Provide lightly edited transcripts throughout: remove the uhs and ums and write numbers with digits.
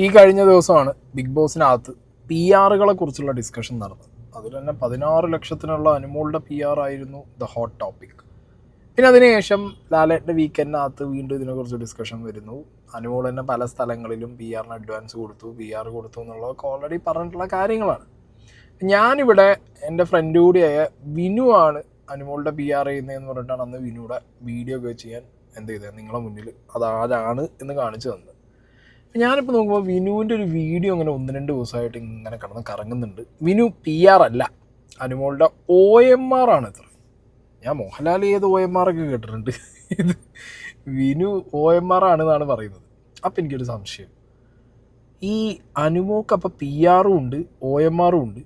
ഈ കഴിഞ്ഞ ദിവസമാണ് ബിഗ് ബോസിനകത്ത് പി ആറുകളെ കുറിച്ചുള്ള ഡിസ്കഷൻ നടന്നത്. അതിൽ തന്നെ 16 ലക്ഷത്തിനുള്ള അനുമോളുടെ പി ആർ ആയിരുന്നു ദ ഹോട്ട് ടോപ്പിക്. പിന്നെ അതിനുശേഷം ലാലേട്ടൻ്റെ വീക്കെൻഡിനകത്ത് വീണ്ടും ഇതിനെക്കുറിച്ച് ഡിസ്കഷൻ വരുന്നു. അനുമോൾ തന്നെ പല സ്ഥലങ്ങളിലും പി ആറിന് അഡ്വാൻസ് കൊടുത്തു, പി ആർ കൊടുത്തു എന്നുള്ളതൊക്കെ ഓൾറെഡി പറഞ്ഞിട്ടുള്ള കാര്യങ്ങളാണ്. ഞാനിവിടെ എൻ്റെ ഫ്രണ്ട് കൂടിയായ വിനു ആണ് അനുമോളുടെ പി ആർ ചെയ്യുന്നതെന്ന് പറഞ്ഞിട്ടാണ് അന്ന് വിനുയുടെ വീഡിയോ ഒക്കെ ചെയ്യാൻ എന്ത് ചെയ്തത് നിങ്ങളെ മുന്നിൽ അതാണ് എന്ന് കാണിച്ചു തന്നത്. ഞാനിപ്പോൾ നോക്കുമ്പോൾ വിനുവിൻ്റെ ഒരു വീഡിയോ അങ്ങനെ 1-2 ദിവസമായിട്ട് ഇങ്ങനെ കിടന്ന് കറങ്ങുന്നുണ്ട്. വിനു പി ആർ അല്ല, അനുമോളുടെ ഒ എം ആർ ആണ് ഇത്ര. ഞാൻ മോഹൻലാൽ ഏത് ഒ എം ആർ ഒക്കെ കേട്ടിട്ടുണ്ട്, ഇത് വിനു ഒ എം ആർ ആണെന്നാണ് പറയുന്നത്. അപ്പം എനിക്കൊരു സംശയം, ഈ അനുമോൾക്ക് അപ്പം പി ആറും ഉണ്ട് ഒ എം ആറും ഉണ്ട്.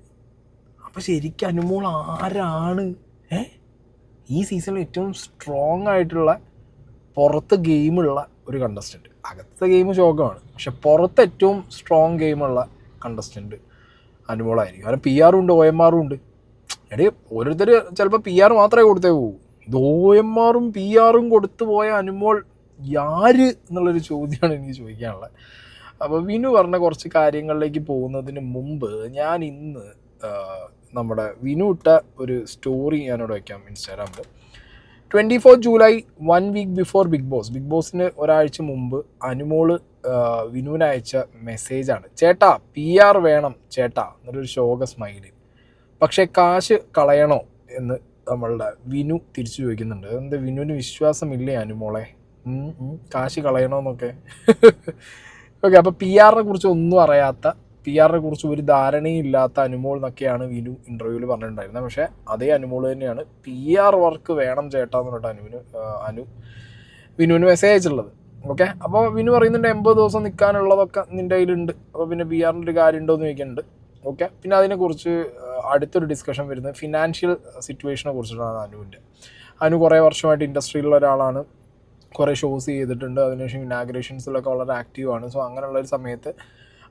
അപ്പം ശരിക്കും അനുമോൾ ആരാണ്? ഈ സീസണിൽ ഏറ്റവും സ്ട്രോങ് ആയിട്ടുള്ള പുറത്ത് ഗെയിമുള്ള ഒരു കണ്ടസ്റ്റൻറ്റ്. അകത്തെ ഗെയിം ശോകമാണ്, പക്ഷെ പുറത്ത് ഏറ്റവും സ്ട്രോങ് ഗെയിമുള്ള കണ്ടസ്റ്റൻറ്റ് അനുമോളായിരിക്കും. കാരണം പി ആറും ഉണ്ട് ഒ എം ആറും ഉണ്ട്. ഓരോരുത്തർ ചിലപ്പോൾ പി ആർ മാത്രമേ കൊടുത്തേ പോകൂ. ഇത് ഒ എം ആറും പി ആറും കൊടുത്തു പോയ അനുമോൾ ആര് എന്നുള്ളൊരു ചോദ്യമാണ് എനിക്ക് ചോദിക്കാനുള്ളത്. അപ്പോൾ വിനു പറഞ്ഞ കുറച്ച് കാര്യങ്ങളിലേക്ക് പോകുന്നതിന് മുമ്പ് ഞാൻ ഇന്ന് നമ്മുടെ വിനു ഇട്ട ഒരു സ്റ്റോറി ഞാനിവിടെ വയ്ക്കാം ഇൻസ്റ്റാഗ്രാമിൽ. 24 ജൂലൈ 1 വീക്ക് ബിഫോർ ബിഗ് ബോസിന് ഒരാഴ്ച മുമ്പ് അനുമോള് വിനുവിന് അയച്ച മെസ്സേജാണ്. ചേട്ടാ പി ആർ വേണം ചേട്ടാ എന്നൊരു ശോക സ്മൈല്. പക്ഷേ കാശ് കളയണോ എന്ന് നമ്മളുടെ വിനു തിരിച്ചു ചോദിക്കുന്നുണ്ട്. എന്താ വിനുവിന് വിശ്വാസമില്ലേ അനുമോളെ? കാശ് കളയണമെന്നൊക്കെ. ഓക്കെ, അപ്പോൾ പി ആറിനെ കുറിച്ച് ഒന്നും അറിയാത്ത, പി ആറിനെ കുറിച്ച് ഒരു ധാരണയും ഇല്ലാത്ത അനുമോൾ എന്നൊക്കെയാണ് വിനു ഇൻ്റർവ്യൂവിൽ പറഞ്ഞിട്ടുണ്ടായിരുന്നത്. പക്ഷേ അതേ അനുമോൾ തന്നെയാണ് പി ആർ വർക്ക് വേണം ചേട്ടാ എന്ന് പറഞ്ഞിട്ട് വിനുവിന് മെസ്സേജ് അയച്ചിട്ടുള്ളത്. ഓക്കെ, അപ്പോൾ വിനു പറയുന്നുണ്ട് 80 ദിവസം നിൽക്കാനുള്ളതൊക്കെ നിൻ്റെ കയ്യിലുണ്ട്, അപ്പോൾ പിന്നെ പി ആറിൻ്റെ ഒരു കാര്യം ഉണ്ടോ എന്ന് ചോദിക്കുന്നുണ്ട്. ഓക്കെ, പിന്നെ അതിനെക്കുറിച്ച് അടുത്തൊരു ഡിസ്കഷൻ വരുന്നത് ഫിനാൻഷ്യൽ സിറ്റുവേഷനെ കുറിച്ചിട്ടാണ് അനുവിൻ്റെ. അനു കുറേ വർഷമായിട്ട് ഇൻഡസ്ട്രിയിലുള്ള ഒരാളാണ്, കുറേ ഷോസ് ചെയ്തിട്ടുണ്ട്, അതിനുശേഷം ഇനാഗ്രേഷൻസിലൊക്കെ വളരെ ആക്റ്റീവാണ്. സോ അങ്ങനെയുള്ളൊരു സമയത്ത്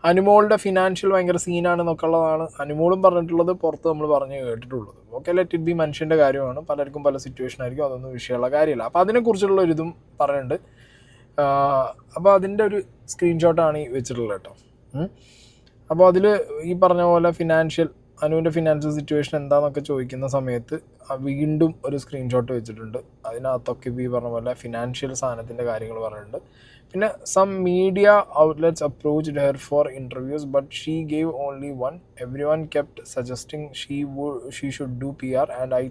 അനുമോളുടെ ഫിനാൻഷ്യൽ ഭയങ്കര സീനാണെന്നൊക്കെ ഉള്ളതാണ് അനുമോളും പറഞ്ഞിട്ടുള്ളത്, പുറത്ത് നമ്മൾ പറഞ്ഞ് കേട്ടിട്ടുള്ളത്. ഓക്കെ, ലെറ്റ് ഇറ്റ് ബി മനുഷ്യൻ്റെ കാര്യമാണ്, പലർക്കും പല സിറ്റുവേഷൻ ആയിരിക്കും, അതൊന്നും വിഷയമുള്ള കാര്യമില്ല. അപ്പോൾ അതിനെക്കുറിച്ചുള്ള ഒരു ഇതും പറയുന്നുണ്ട്. അപ്പോൾ അതിൻ്റെ ഒരു സ്ക്രീൻഷോട്ടാണ് ഈ വെച്ചിട്ടുള്ളത് കേട്ടോ. അപ്പോൾ അതിൽ ഈ പറഞ്ഞ പോലെ അനുവിൻ്റെ ഫിനാൻഷ്യൽ സിറ്റുവേഷൻ എന്താണെന്നൊക്കെ ചോദിക്കുന്ന സമയത്ത് വീണ്ടും ഒരു സ്ക്രീൻഷോട്ട് വെച്ചിട്ടുണ്ട്. അതിനകത്തൊക്കെ ഈ പറഞ്ഞ പോലെ ഫിനാൻഷ്യൽ സാധനത്തിൻ്റെ കാര്യങ്ങൾ പറഞ്ഞിട്ടുണ്ട്. പിന്നെ some media outlets approached her for interviews but she gave only one. Everyone kept suggesting she should do P R and I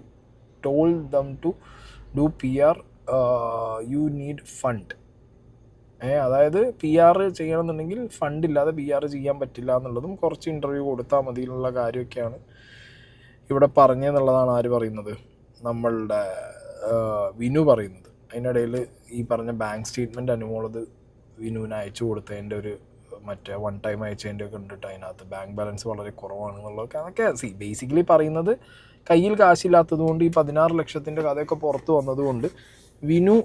told them to do P R, you need fund. അതായത് P R ചെയ്യണമെന്നുണ്ടെങ്കിൽ fund ഇല്ലാതെ P R ചെയ്യാൻ പറ്റില്ല എന്നുള്ളതും, കുറച്ച് interview കൊടുത്താൽ മതി എന്നുള്ള കാര്യമൊക്കെയാണ് ഇവിടെ പറഞ്ഞതെന്നുള്ളതാണ് ആര് പറയുന്നത്, നമ്മളുടെ വിനു പറയുന്നത്. അതിനിടയിൽ ഈ പറഞ്ഞ ബാങ്ക് സ്റ്റേറ്റ്മെൻറ്റ് അനുമോളത് വിനുവിന് അയച്ചു കൊടുത്തതിൻ്റെ ഒരു മറ്റേ 1 ടൈം അയച്ചതിൻ്റെ ഒക്കെ കണ്ടിട്ട് അതിനകത്ത് ബാങ്ക് ബാലൻസ് വളരെ കുറവാണെന്നുള്ളതൊക്കെ. അതൊക്കെ ബേസിക്കലി പറയുന്നത് കയ്യിൽ കാശില്ലാത്തത് കൊണ്ട്, ഈ 16 ലക്ഷത്തിൻ്റെ കഥയൊക്കെ പുറത്ത് വന്നതുകൊണ്ട് വിനു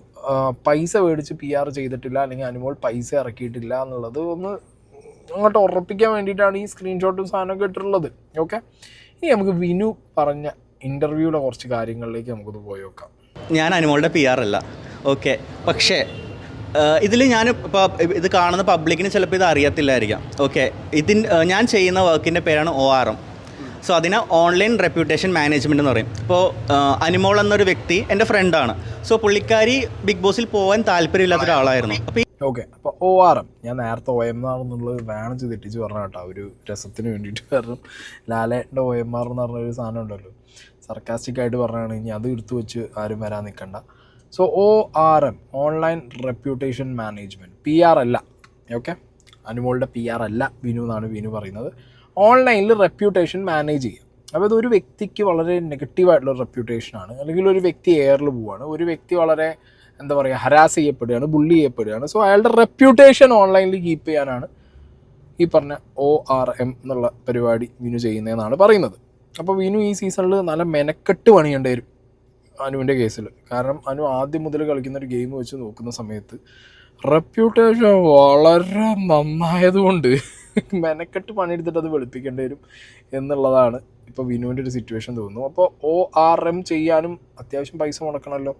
പൈസ മേടിച്ച് പി ആർ ചെയ്തിട്ടില്ല, അല്ലെങ്കിൽ അനുമോൾ പൈസ ഇറക്കിയിട്ടില്ല എന്നുള്ളത് ഒന്ന് അങ്ങോട്ട് ഉറപ്പിക്കാൻ വേണ്ടിയിട്ടാണ് ഈ സ്ക്രീൻഷോട്ടും സാധനമൊക്കെ ഇട്ടിട്ടുള്ളത്. ഓക്കെ, ഇനി നമുക്ക് വിനു പറഞ്ഞ ഇൻ്റർവ്യൂവിലെ കുറച്ച് കാര്യങ്ങളിലേക്ക് നമുക്കൊന്ന് പോയി നോക്കാം. ഞാൻ അനുമോളുടെ പി ആർ അല്ല, ഓക്കെ, പക്ഷേ ഇതിൽ ഞാൻ ഇപ്പോൾ ഇത് കാണുന്ന പബ്ലിക്കിന് ചിലപ്പോൾ ഇത് അറിയത്തില്ലായിരിക്കാം. ഓക്കെ, ഞാൻ ചെയ്യുന്ന വർക്കിൻ്റെ പേരാണ് ORM. സോ അതിന് ഓൺലൈൻ റെപ്യൂട്ടേഷൻ മാനേജ്മെൻറ്റ് എന്ന് പറയും. ഇപ്പോൾ അനുമോൾ എന്നൊരു വ്യക്തി എൻ്റെ ഫ്രണ്ടാണ്. സോ പുള്ളിക്കാരി ബിഗ് ബോസിൽ പോകാൻ താല്പര്യമില്ലാത്ത ഒരാളായിരുന്നു. അപ്പോൾ ഓക്കെ, അപ്പോൾ ORM ഞാൻ നേരത്തെ OMR എന്നുള്ളത് വേണം തെറ്റിച്ച് പറഞ്ഞ കേട്ടോ, ഒരു രസത്തിന് വേണ്ടിയിട്ട്. കാരണം ലാലേട്ടൻ്റെ OMR എന്ന് പറഞ്ഞൊരു സാധനം ഉണ്ടല്ലോ, സർക്കാസ്റ്റിക്കായിട്ട് പറഞ്ഞാണ്, ഇനി അത് എടുത്തു വെച്ച് ആരും വരാൻ നിൽക്കണ്ട. So ORM online reputation management, P R അല്ല. ഓക്കെ, അനുമോളുടെ പി ആർ അല്ല വിനു എന്നാണ് വിനു പറയുന്നത്. ഓൺലൈനിൽ റെപ്യൂട്ടേഷൻ മാനേജ് ചെയ്യുക. അപ്പോൾ ഇതൊരു വ്യക്തിക്ക് വളരെ നെഗറ്റീവായിട്ടുള്ള റെപ്യൂട്ടേഷനാണ്, അല്ലെങ്കിൽ ഒരു വ്യക്തി എയറിൽ പോവുകയാണ്, ഒരു വ്യക്തി വളരെ എന്താ പറയുക ഹരാസ് ചെയ്യപ്പെടുകയാണ്, ബുള്ളി ചെയ്യപ്പെടുകയാണ്. സോ അയാളുടെ റെപ്യൂട്ടേഷൻ ഓൺലൈനിൽ കീപ്പ് ചെയ്യാനാണ് ഈ പറഞ്ഞ ORM എന്നുള്ള പരിപാടി വിനു ചെയ്യുന്നതെന്നാണ് പറയുന്നത്. അപ്പോൾ വിനു ഈ സീസണിൽ നല്ല മെനക്കെട്ട് പണിയേണ്ടി വരും അനുവിൻ്റെ കേസിൽ. കാരണം അനു ആദ്യം മുതൽ കളിക്കുന്ന ഒരു ഗെയിം വെച്ച് നോക്കുന്ന സമയത്ത് റെപ്യൂട്ടേഷൻ വളരെ നന്നായതുകൊണ്ട് മെനക്കെട്ട് പണിയെടുത്തിട്ട് അത് വെളുപ്പിക്കേണ്ടി വരും എന്നുള്ളതാണ് ഇപ്പോൾ വിനുവിൻ്റെ ഒരു സിറ്റുവേഷൻ തോന്നുന്നു. അപ്പോൾ ORM ചെയ്യാനും അത്യാവശ്യം പൈസ മുടക്കണമല്ലോ,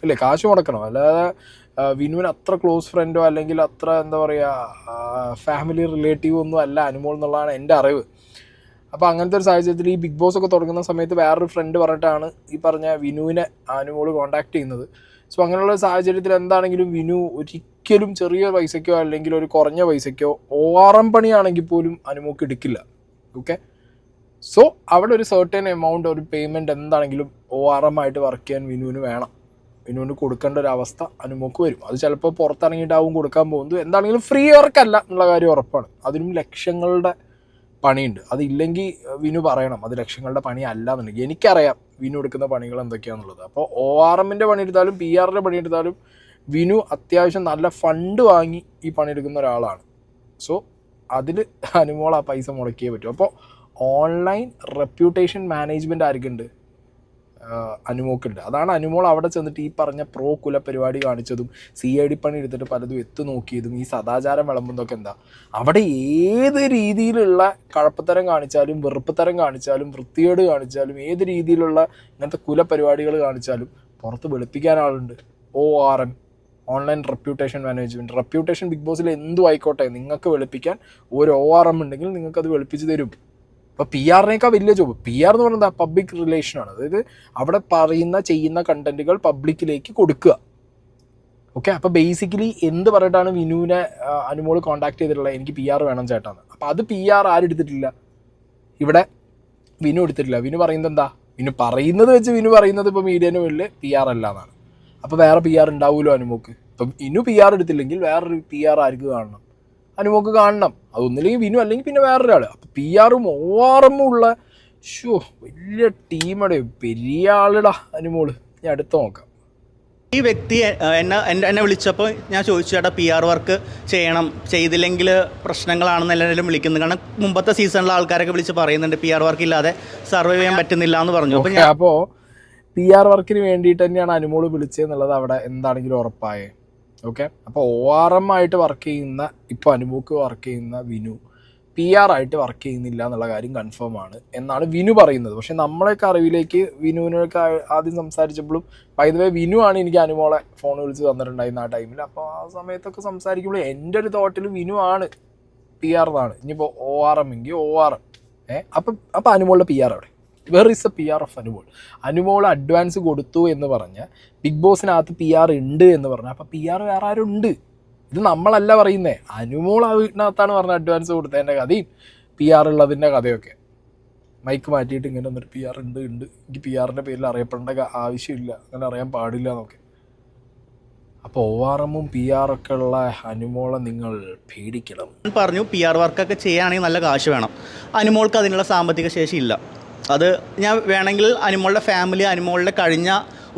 അല്ലേ? കാശ് മുടക്കണം, അല്ലാതെ വിനുവിന് അത്ര ക്ലോസ് ഫ്രണ്ടോ അല്ലെങ്കിൽ അത്ര എന്താ പറയുക ഫാമിലി റിലേറ്റീവ് ഒന്നും അല്ല അനുമോൾ എന്നുള്ളതാണ് എൻ്റെ അറിവ്. അപ്പോൾ അങ്ങനത്തെ ഒരു സാഹചര്യത്തിൽ ഈ ബിഗ് ബോസ് ഒക്കെ തുടങ്ങുന്ന സമയത്ത് വേറൊരു ഫ്രണ്ട് പറഞ്ഞിട്ടാണ് ഈ പറഞ്ഞ വിനുവിനെ അനുമോൾ കോൺടാക്ട് ചെയ്യുന്നത്. സോ അങ്ങനെയുള്ള സാഹചര്യത്തിൽ എന്താണെങ്കിലും വിനു ഒരിക്കലും ചെറിയ പൈസയ്ക്കോ അല്ലെങ്കിൽ ഒരു കുറഞ്ഞ പൈസയ്ക്കോ ORM പണിയാണെങ്കിൽ പോലും അനുമോക്ക് എടുക്കില്ല. ഓക്കെ, സോ അവിടെ ഒരു സർട്ടൻ എമൗണ്ട് ഒരു പേയ്മെൻറ്റ് എന്താണെങ്കിലും ORM ആയിട്ട് വർക്ക് ചെയ്യാൻ വിനുവിന് വേണം. വിനുവിന് കൊടുക്കേണ്ട ഒരു അവസ്ഥ അനുമോക്ക് വരും. അത് ചിലപ്പോൾ പുറത്തിറങ്ങിയിട്ടാവും കൊടുക്കാൻ പോകുന്നത്. എന്താണെങ്കിലും ഫ്രീ വർക്കല്ല എന്നുള്ള കാര്യം ഉറപ്പാണ്. അതിനും ലക്ഷങ്ങളുടെ പണിയുണ്ട്. അതില്ലെങ്കിൽ വിനു പറയണം അത് ലക്ഷങ്ങളുടെ പണി അല്ല എന്നുണ്ടെങ്കിൽ. എനിക്കറിയാം വിനു എടുക്കുന്ന പണികൾ എന്തൊക്കെയാണെന്നുള്ളത്. അപ്പോൾ ORMൻ്റെ പണിയെടുത്താലും PRൻ്റെ പണിയെടുത്താലും വിനു അത്യാവശ്യം നല്ല ഫണ്ട് വാങ്ങി ഈ പണിയെടുക്കുന്ന ഒരാളാണ്. സോ അതിൽ അനുമോൾ ആ പൈസ മുടക്കിയേ പറ്റും. അപ്പോൾ ഓൺലൈൻ റെപ്യൂട്ടേഷൻ മാനേജ്മെൻറ്റ് ആർക്കുണ്ട്? അനുമോക്കുണ്ട്. അതാണ് അനുമോൾ അവിടെ ചെന്നിട്ട് ഈ പറഞ്ഞ പ്രോ കുല പരിപാടി കാണിച്ചതും CID പണി എടുത്തിട്ട് പലതും എത്തു നോക്കിയതും ഈ സദാചാരം വിളമ്പുന്നതൊക്കെ എന്താ? അവിടെ ഏത് രീതിയിലുള്ള കഴപ്പത്തരം കാണിച്ചാലും വെറുപ്പത്തരം കാണിച്ചാലും വൃത്തികേട് കാണിച്ചാലും ഏത് രീതിയിലുള്ള ഇങ്ങനത്തെ കുല പരിപാടികൾ കാണിച്ചാലും പുറത്ത് വെളുപ്പിക്കാൻ ആളുണ്ട്. ORM, online reputation management. Reputation big ബോസിൽ എന്തും ആയിക്കോട്ടെ, നിങ്ങൾക്ക് വെളുപ്പിക്കാൻ ഒരു ORM ഉണ്ടെങ്കിൽ നിങ്ങൾക്കത് വെളുപ്പിച്ച് തരും. അപ്പോൾ PRനേക്കാൾ വലിയ ജോബ്. PR എന്ന് പറയുന്നത് പബ്ലിക് റിലേഷനാണ്. അതായത് അവിടെ ചെയ്യുന്ന കണ്ടന്റുകൾ പബ്ലിക്കിലേക്ക് കൊടുക്കുക. ഓക്കെ, അപ്പോൾ ബേസിക്കലി എന്ത് പറഞ്ഞിട്ടാണ് വിനുവിനെ അനുമോൾ കോൺടാക്ട് ചെയ്തിട്ടുള്ളത്? എനിക്ക് PR വേണം ചേട്ടാന്ന്. അപ്പോൾ അത് PR ആരെടുത്തിട്ടില്ല? ഇവിടെ വിനു എടുത്തിട്ടില്ല. വിനു പറയുന്നത് എന്താ? വിനു പറയുന്നത് വെച്ച് വിനു പറയുന്നത് ഇപ്പോൾ മീഡിയന് മുന്നിൽ PR അല്ല എന്നാണ്. അപ്പോൾ വേറെ PR ഉണ്ടാവുമല്ലോ അനുമോക്ക്. ഇപ്പം വിനു PR എടുത്തില്ലെങ്കിൽ വേറൊരു PR ആർക്ക് കാണണം? അനുമോക്ക് കാണണം. അതൊന്നില്ലെങ്കിൽ വിനു അല്ലെങ്കിൽ പിന്നെ വേറൊരാൾ. അപ്പോൾ PRും ORM ഉള്ള വലിയ ടീമടെ പെരിയ ആളിടാ അനുമോള്. ഞാൻ അടുത്ത് നോക്കാം. ഈ വ്യക്തി എന്നെ വിളിച്ചപ്പോൾ ഞാൻ ചോദിച്ചു, ചേട്ടാ PR വർക്ക് ചെയ്യണം, ചെയ്തില്ലെങ്കിൽ പ്രശ്നങ്ങളാണെന്ന് എല്ലാവരും വിളിക്കുന്നത്. കാരണം മുമ്പത്തെ സീസണിലെ ആൾക്കാരൊക്കെ വിളിച്ച് പറയുന്നുണ്ട് PR വർക്ക് ഇല്ലാതെ സർവൈവ് ചെയ്യാൻ പറ്റുന്നില്ല എന്ന് പറഞ്ഞു. അപ്പോൾ PR വർക്കിന് വേണ്ടിയിട്ട് തന്നെയാണ് അനുമോള് വിളിച്ചതെന്നുള്ളത് അവിടെ എന്താണെങ്കിലും ഉറപ്പായേ. ഓക്കെ, അപ്പോൾ ORM ആയിട്ട് വർക്ക് ചെയ്യുന്ന ഇപ്പോൾ അനുമോക്ക് വർക്ക് ചെയ്യുന്ന വിനു PR ആയിട്ട് വർക്ക് ചെയ്യുന്നില്ല എന്നുള്ള കാര്യം കൺഫേം ആണ് എന്നാണ് വിനു പറയുന്നത്. പക്ഷെ നമ്മളെയൊക്കെ അറിവിലേക്ക് വിനുവിനൊക്കെ ആദ്യം സംസാരിച്ചപ്പോഴും വൈദ്യുവേ വിനു ആണ് എനിക്ക് അനുമോളെ ഫോൺ വിളിച്ച് തന്നിട്ടുണ്ടായിരുന്നു ആ ടൈമിൽ. അപ്പോൾ ആ സമയത്തൊക്കെ സംസാരിക്കുമ്പോൾ എൻ്റെ ഒരു തോട്ടിൽ വിനു ആണ് PR എന്നാണ്. ഇനിയിപ്പോൾ ORM എങ്കിൽ ORM. അപ്പം അനുമോളുടെ PR അവിടെ where is a PR of Anumol. Anumol advance കൊടുത്തു എന്ന് പറഞ്ഞ് ബിഗ് ബോസിനകത്ത് PR ഉണ്ട് എന്ന് പറഞ്ഞാൽ അപ്പോൾ PR വേറെ ആരും ഉണ്ട്. ഇത് നമ്മളല്ല പറയുന്നേ, അനുമോൾ ആ വീട്ടിനകത്താണ് പറഞ്ഞ അഡ്വാൻസ് കൊടുത്തതിൻ്റെ കഥയും PR ഉള്ളതിൻ്റെ കഥയൊക്കെ. മൈക്ക് മാറ്റിയിട്ട് ഇങ്ങനെ ഒന്നൊരു PR ഉണ്ട്, എനിക്ക് PRൻ്റെ പേരിൽ അറിയപ്പെടേണ്ട ആവശ്യമില്ല, അങ്ങനെ അറിയാൻ പാടില്ല എന്നൊക്കെ. അപ്പോൾ ORMും PR ഒക്കെ ഉള്ള അനുമോളെ നിങ്ങൾ പേടിക്കണം. പറഞ്ഞു PR വർക്കൊക്കെ ചെയ്യുകയാണെങ്കിൽ നല്ല കാശ് വേണം. അനുമോൾക്ക് അതിനുള്ള സാമ്പത്തിക ശേഷി ഇല്ല. അത് ഞാൻ വേണമെങ്കിൽ അനുമോളുടെ ഫാമിലി അനുമോളുടെ കഴിഞ്ഞ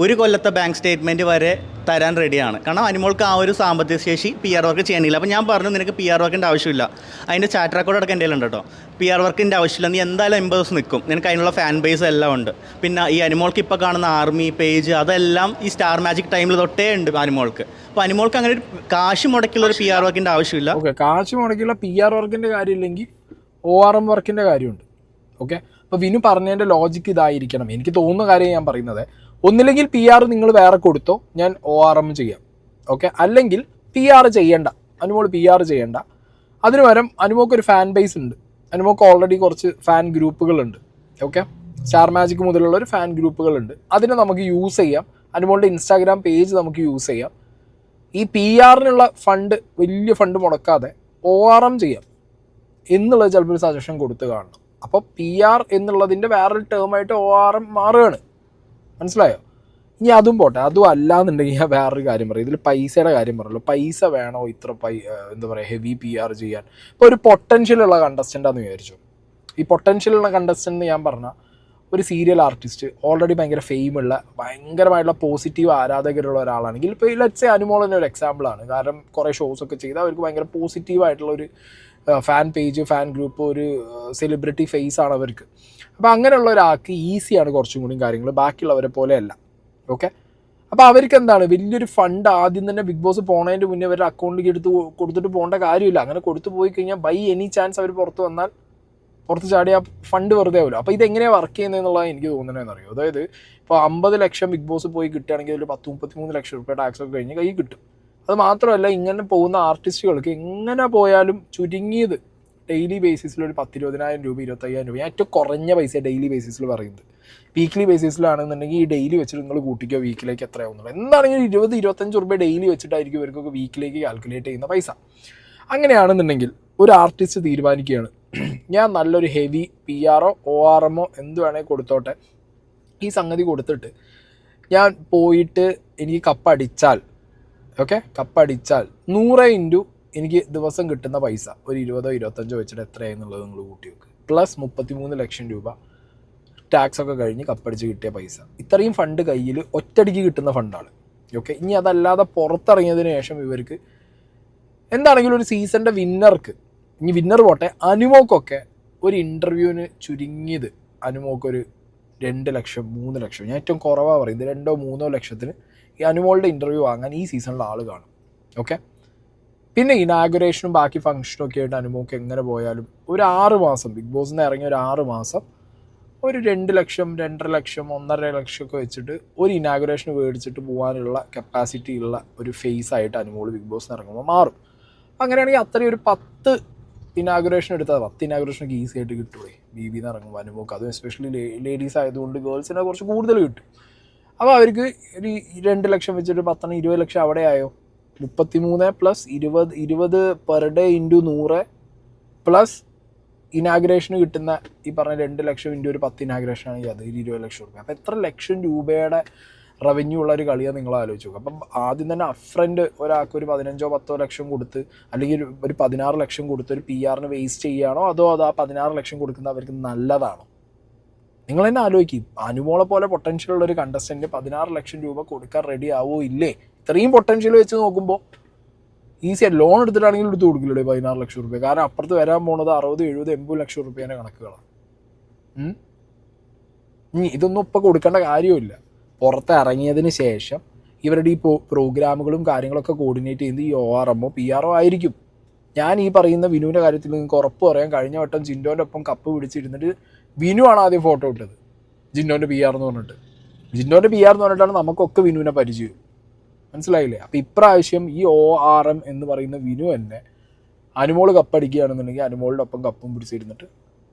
ഒരു കൊല്ലത്തെ ബാങ്ക് സ്റ്റേറ്റ്മെൻറ്റ് വരെ തരാൻ റെഡിയാണ്. കാരണം അനുമോൾക്ക് ആ ഒരു സാമ്പത്തിക ശേഷി PR വർക്ക് ചെയ്യണില്ല. അപ്പോൾ ഞാൻ പറഞ്ഞു, നിനക്ക് PR വർക്കിൻ്റെ ആവശ്യമില്ല. അതിൻ്റെ ചാറ്റ് റെക്കോർഡ് അടക്കം എൻ്റെ കയ്യിലുണ്ട് കേട്ടോ. PR വർക്കിൻ്റെ ആവശ്യമില്ല, നീ എന്തായാലും 80 ദിവസം നിൽക്കും, നിനക്ക് അതിനുള്ള ഫാൻ ബേസ് എല്ലാം ഉണ്ട്. പിന്നെ ഈ അനുമോൾക്ക് ഇപ്പോൾ കാണുന്ന ആർമി പേജ് അതെല്ലാം ഈ സ്റ്റാർ മാജിക് ടൈമിൽ തൊട്ടേ ഉണ്ട് അനുമോൾക്ക്. അപ്പോൾ അനുമോൾക്ക് അങ്ങനെ ഒരു കാശ് മുടക്കിയുള്ള ഒരു PR വർക്കിൻ്റെ ആവശ്യമില്ല. ഓക്കെ, കാശ് മുടക്കിയുള്ള PR വർക്കിൻ്റെ കാര്യമില്ലെങ്കിൽ ORM വർക്കിൻ്റെ കാര്യമുണ്ട്. ഓക്കെ, അപ്പോൾ വിനു പറഞ്ഞതിൻ്റെ ലോജിക്ക് ഇതായിരിക്കണം. എനിക്ക് തോന്നുന്ന കാര്യം ഞാൻ പറയുന്നത്, ഒന്നില്ലെങ്കിൽ PR നിങ്ങൾ വേറെ കൊടുത്തോ, ഞാൻ ORM ചെയ്യാം. ഓക്കെ, അല്ലെങ്കിൽ PR ചെയ്യണ്ട, അനുമോൾ PR ചെയ്യണ്ട. അതിന് പകരം അനുമോക്കൊരു ഫാൻ ബേസ് ഉണ്ട്. അനുമോക്ക് ഓൾറെഡി കുറച്ച് ഫാൻ ഗ്രൂപ്പുകളുണ്ട്. ഓക്കെ, സ്റ്റാർ മാജിക് മുതലുള്ള ഒരു ഫാൻ ഗ്രൂപ്പുകളുണ്ട്. അതിനെ നമുക്ക് യൂസ് ചെയ്യാം. അനുമോളുടെ ഇൻസ്റ്റാഗ്രാം പേജ് നമുക്ക് യൂസ് ചെയ്യാം. ഈ PRനുള്ള ഫണ്ട് വലിയ ഫണ്ട് മുടക്കാതെ ORM ചെയ്യാം എന്നുള്ളത് ചിലപ്പോൾ ഒരു സജഷൻ കൊടുത്ത് കാണണം. അപ്പോൾ PR എന്നുള്ളതിൻ്റെ വേറൊരു ടേമായിട്ട് ORM മാറുകയാണ്. മനസ്സിലായോ? ഇനി അതും പോട്ടെ, അതും അല്ലാന്നുണ്ടെങ്കിൽ ഞാൻ വേറൊരു കാര്യം പറയും. ഇതിൽ പൈസയുടെ കാര്യം പറഞ്ഞല്ലോ. പൈസ വേണോ ഇത്ര എന്താ പറയുക ഹെവി PR ചെയ്യാൻ? ഇപ്പോൾ ഒരു പൊട്ടൻഷ്യലുള്ള കണ്ടസ്റ്റൻ്റാന്ന് വിചാരിച്ചു. ഈ പൊട്ടൻഷ്യലുള്ള കണ്ടസ്റ്റൻ്റ് ഞാൻ പറഞ്ഞാൽ ഒരു സീരിയൽ ആർട്ടിസ്റ്റ്, ഓൾറെഡി ഭയങ്കര ഫെയിമുള്ള ഭയങ്കരമായിട്ടുള്ള പോസിറ്റീവ് ആരാധകരുള്ള ഒരാളാണെങ്കിൽ, ഇപ്പോൾ ലെറ്റ്സ് സേ അനുമോൾ തന്നെ ഒരു എക്സാമ്പിളാണ്. കാരണം കുറേ ഷോസൊക്കെ ചെയ്ത് അവർക്ക് ഭയങ്കര പോസിറ്റീവായിട്ടുള്ളൊരു ഫാൻ പേജ്, ഫാൻ ഗ്രൂപ്പ്, ഒരു സെലിബ്രിറ്റി ഫേസ് ആണ് അവർക്ക്. അപ്പോൾ അങ്ങനെയുള്ള ഒരാൾക്ക് ഈസിയാണ് കുറച്ചും കൂടി കാര്യങ്ങൾ, ബാക്കിയുള്ളവരെ പോലെയല്ല. ഓക്കെ, അപ്പോൾ അവർക്ക് എന്താണ് വലിയൊരു ഫണ്ട് ആദ്യം തന്നെ ബിഗ് ബോസ് പോണതിൻ്റെ മുന്നേ അവരുടെ അക്കൗണ്ടിലേക്ക് കൊടുത്തിട്ട് പോകേണ്ട കാര്യമില്ല. അങ്ങനെ കൊടുത്തു പോയി കഴിഞ്ഞാൽ ബൈ എനി ചാൻസ് അവർ പുറത്ത് വന്നാൽ പുറത്ത് ചാടി ആ ഫണ്ട് വെറുതെ ആവില്ല. അപ്പോൾ ഇതെങ്ങനെയാണ് വർക്ക് ചെയ്യുന്നതെന്നുള്ളത് എനിക്ക് തോന്നുന്നതെന്ന് അറിയോ? അതായത് ഇപ്പോൾ 50 ലക്ഷം ബിഗ് ബോസ് പോയി കിട്ടുകയാണെങ്കിൽ ഒരു 10-33 ലക്ഷം രൂപ ടാക്സ് ഒക്കെ കഴിഞ്ഞ് കൈ കിട്ടും. അത് മാത്രമല്ല ഇങ്ങനെ പോകുന്ന ആർട്ടിസ്റ്റുകൾക്ക് എങ്ങനെ പോയാലും ചുരുങ്ങിയത് ഡെയിലി ബേസിസിൽ ഒരു 10,000-20,000 രൂപ 25,000 രൂപ, ഏറ്റവും കുറഞ്ഞ പൈസ ഡെയിലി ബേസിസിൽ പറയുന്നത്. വീക്ക്ലി ബേസിസിലാണെന്നുണ്ടെങ്കിൽ ഈ ഡെയിലി വെച്ചിട്ട് നിങ്ങൾ കൂട്ടിക്കോ വീക്കിലേക്ക് എത്രയാവുന്നുള്ളൂ. എന്താണെങ്കിലും 20-25 രൂപ ഡെയിലി വെച്ചിട്ടായിരിക്കും ഇവർക്കൊക്കെ വീക്കിലേക്ക് കാൽക്കുലേറ്റ് ചെയ്യുന്ന പൈസ. അങ്ങനെയാണെന്നുണ്ടെങ്കിൽ ഒരു ആർട്ടിസ്റ്റ് തീരുമാനിക്കുകയാണ്, ഞാൻ നല്ലൊരു ഹെവി PR ORM എന്ത് വേണമെങ്കിൽ കൊടുത്തോട്ടെ, ഈ സംഗതി കൊടുത്തിട്ട് ഞാൻ പോയിട്ട് എനിക്ക് കപ്പടിച്ചാൽ, കപ്പടിച്ചാൽ 100 എനിക്ക് ദിവസം കിട്ടുന്ന പൈസ ഒരു 20-25 വെച്ചിട്ട് എത്രയാണെന്നുള്ളത് നിങ്ങൾ കൂട്ടി വെക്കുക. പ്ലസ് 33 ലക്ഷം രൂപ ടാക്സ് ഒക്കെ കഴിഞ്ഞ് കപ്പടിച്ച് കിട്ടിയ പൈസ. ഇത്രയും ഫണ്ട് കയ്യിൽ ഒറ്റയടിക്ക് കിട്ടുന്ന ഫണ്ടാണ്. ഇനി അതല്ലാതെ പുറത്തിറങ്ങിയതിന് ശേഷം ഇവർക്ക് എന്താണെങ്കിലും ഒരു സീസണിൻ്റെ വിന്നർക്ക്, ഇനി വിന്നർ പോട്ടെ, അനുമോക്കൊക്കെ ഒരു ഇൻ്റർവ്യൂവിന് ചുരുങ്ങിയത് അനുമോക്കൊരു 2 ലക്ഷം 3 ലക്ഷം, ഞാൻ ഏറ്റവും കുറവാണ് പറയുന്നത്, 2-3 ലക്ഷത്തിന് ഈ അനുമോളുടെ ഇൻ്റർവ്യൂ വാങ്ങാൻ ഈ സീസണിൽ ആൾ കാണും. പിന്നെ ഇനാഗുറേഷനും ബാക്കി ഫംഗ്ഷനും ഒക്കെ ആയിട്ട് അനുമോക്ക് എങ്ങനെ പോയാലും ഒരു 6 മാസം, ബിഗ് ബോസിൽ നിന്ന് ഇറങ്ങിയ ഒരു 6 മാസം ഒരു 2 ലക്ഷം 2.5 ലക്ഷം 1.5 ലക്ഷം ഒക്കെ വെച്ചിട്ട് ഒരു ഇനാഗുറേഷൻ മേടിച്ചിട്ട് പോകാനുള്ള കപ്പാസിറ്റി ഉള്ള ഒരു ഫേസ് ആയിട്ട് അനുമോൾ ബിഗ് ബോസിൽ നിന്ന് ഇറങ്ങുമ്പോൾ മാറും. അങ്ങനെയാണെങ്കിൽ അത്രയും ഒരു 10 ഇനാഗുറേഷൻ എടുത്താൽ 10 ഇനാഗുറേഷനൊക്കെ ഈസി ആയിട്ട് കിട്ടുമേ BB എന്ന് ഇറങ്ങുമ്പോൾ അനുമോക്ക്. അതും എസ്പെഷ്യലി ലേഡീസ് ആയതുകൊണ്ട് ഗേൾസിനെ കുറച്ച് കൂടുതൽ കിട്ടും. അപ്പോൾ അവർക്ക് ഒരു 2 ലക്ഷം വെച്ചിട്ട് 10-20 ലക്ഷം അവിടെ ആയോ. 33 plus 20 per day into 100 plus inauguration കിട്ടുന്ന ഈ പറഞ്ഞ 2 ലക്ഷം ഇൻറ്റു ഒരു 10 ഇനാഗ്രേഷൻ ആണെങ്കിൽ അത് 20 ലക്ഷം രൂപ. അപ്പോൾ എത്ര ലക്ഷം രൂപയുടെ റവന്യൂ ഉള്ള ഒരു കളിയാണ് നിങ്ങൾ ആലോചിച്ച് നോക്കുക. അപ്പം ആദ്യം തന്നെ അഫ്രണ്ട് ഒരാൾക്ക് ഒരു 15-10 ലക്ഷം കൊടുത്ത് അല്ലെങ്കിൽ ഒരു 16 ലക്ഷം കൊടുത്ത് ഒരു PR-ന് വേസ്റ്റ് ചെയ്യുകയാണോ, അതോ അത് ആ 16 ലക്ഷം കൊടുക്കുന്നത് അവർക്ക് നല്ലതാണോ? നിങ്ങൾ തന്നെ ആലോചിക്കും. അനുമോളെ പോലെ പൊട്ടൻഷ്യൽ ഉള്ളൊരു കണ്ടസ്റ്റൻറ്റ് 16 ലക്ഷം രൂപ കൊടുക്കാൻ റെഡി ആവോ ഇല്ലേ? ഇത്രയും പൊട്ടൻഷ്യൽ വെച്ച് നോക്കുമ്പോൾ ഈസിയായിട്ട് ലോൺ എടുത്തിട്ടാണെങ്കിലും എടുത്ത് കൊടുക്കില്ലേ 16 ലക്ഷം രൂപ. കാരണം അപ്പുറത്ത് വരാൻ പോണത് 60-70-80 ലക്ഷം രൂപേൻ്റെ കണക്കുകളാണ്. ഇനി ഇതൊന്നും ഇപ്പോൾ കൊടുക്കേണ്ട കാര്യമില്ല. പുറത്ത് ഇറങ്ങിയതിന് ശേഷം ഇവരുടെ ഈ പ്രോഗ്രാമുകളും കാര്യങ്ങളൊക്കെ കോർഡിനേറ്റ് ചെയ്യുന്നത് ഈ ORM PR ആയിരിക്കും. ഞാൻ ഈ പറയുന്ന വിനുവിൻ്റെ കാര്യത്തിൽ നിങ്ങൾക്ക് ഉറപ്പ് പറയാം, കഴിഞ്ഞ വട്ടം ജിൻഡോൻ്റെ ഒപ്പം കപ്പ് പിടിച്ചിരുന്നിട്ട് വിനു ആണ് ആദ്യം ഫോട്ടോ ഇട്ടത്, ജിൻഡോൻ്റെ PR എന്ന് പറഞ്ഞിട്ട്. ജിൻഡോൻ്റെ PR എന്ന് പറഞ്ഞിട്ടാണ് നമുക്കൊക്കെ വിനുവിനെ പരിചയം, മനസ്സിലായില്ലേ? അപ്പോൾ ഇപ്രാവശ്യം ഈ ORM എന്ന് പറയുന്ന വിനു തന്നെ അനുമോൾ കപ്പടിക്കുകയാണെന്നുണ്ടെങ്കിൽ അനുമോളുടെ ഒപ്പം കപ്പും പിടിച്ചിരുന്നിട്ട്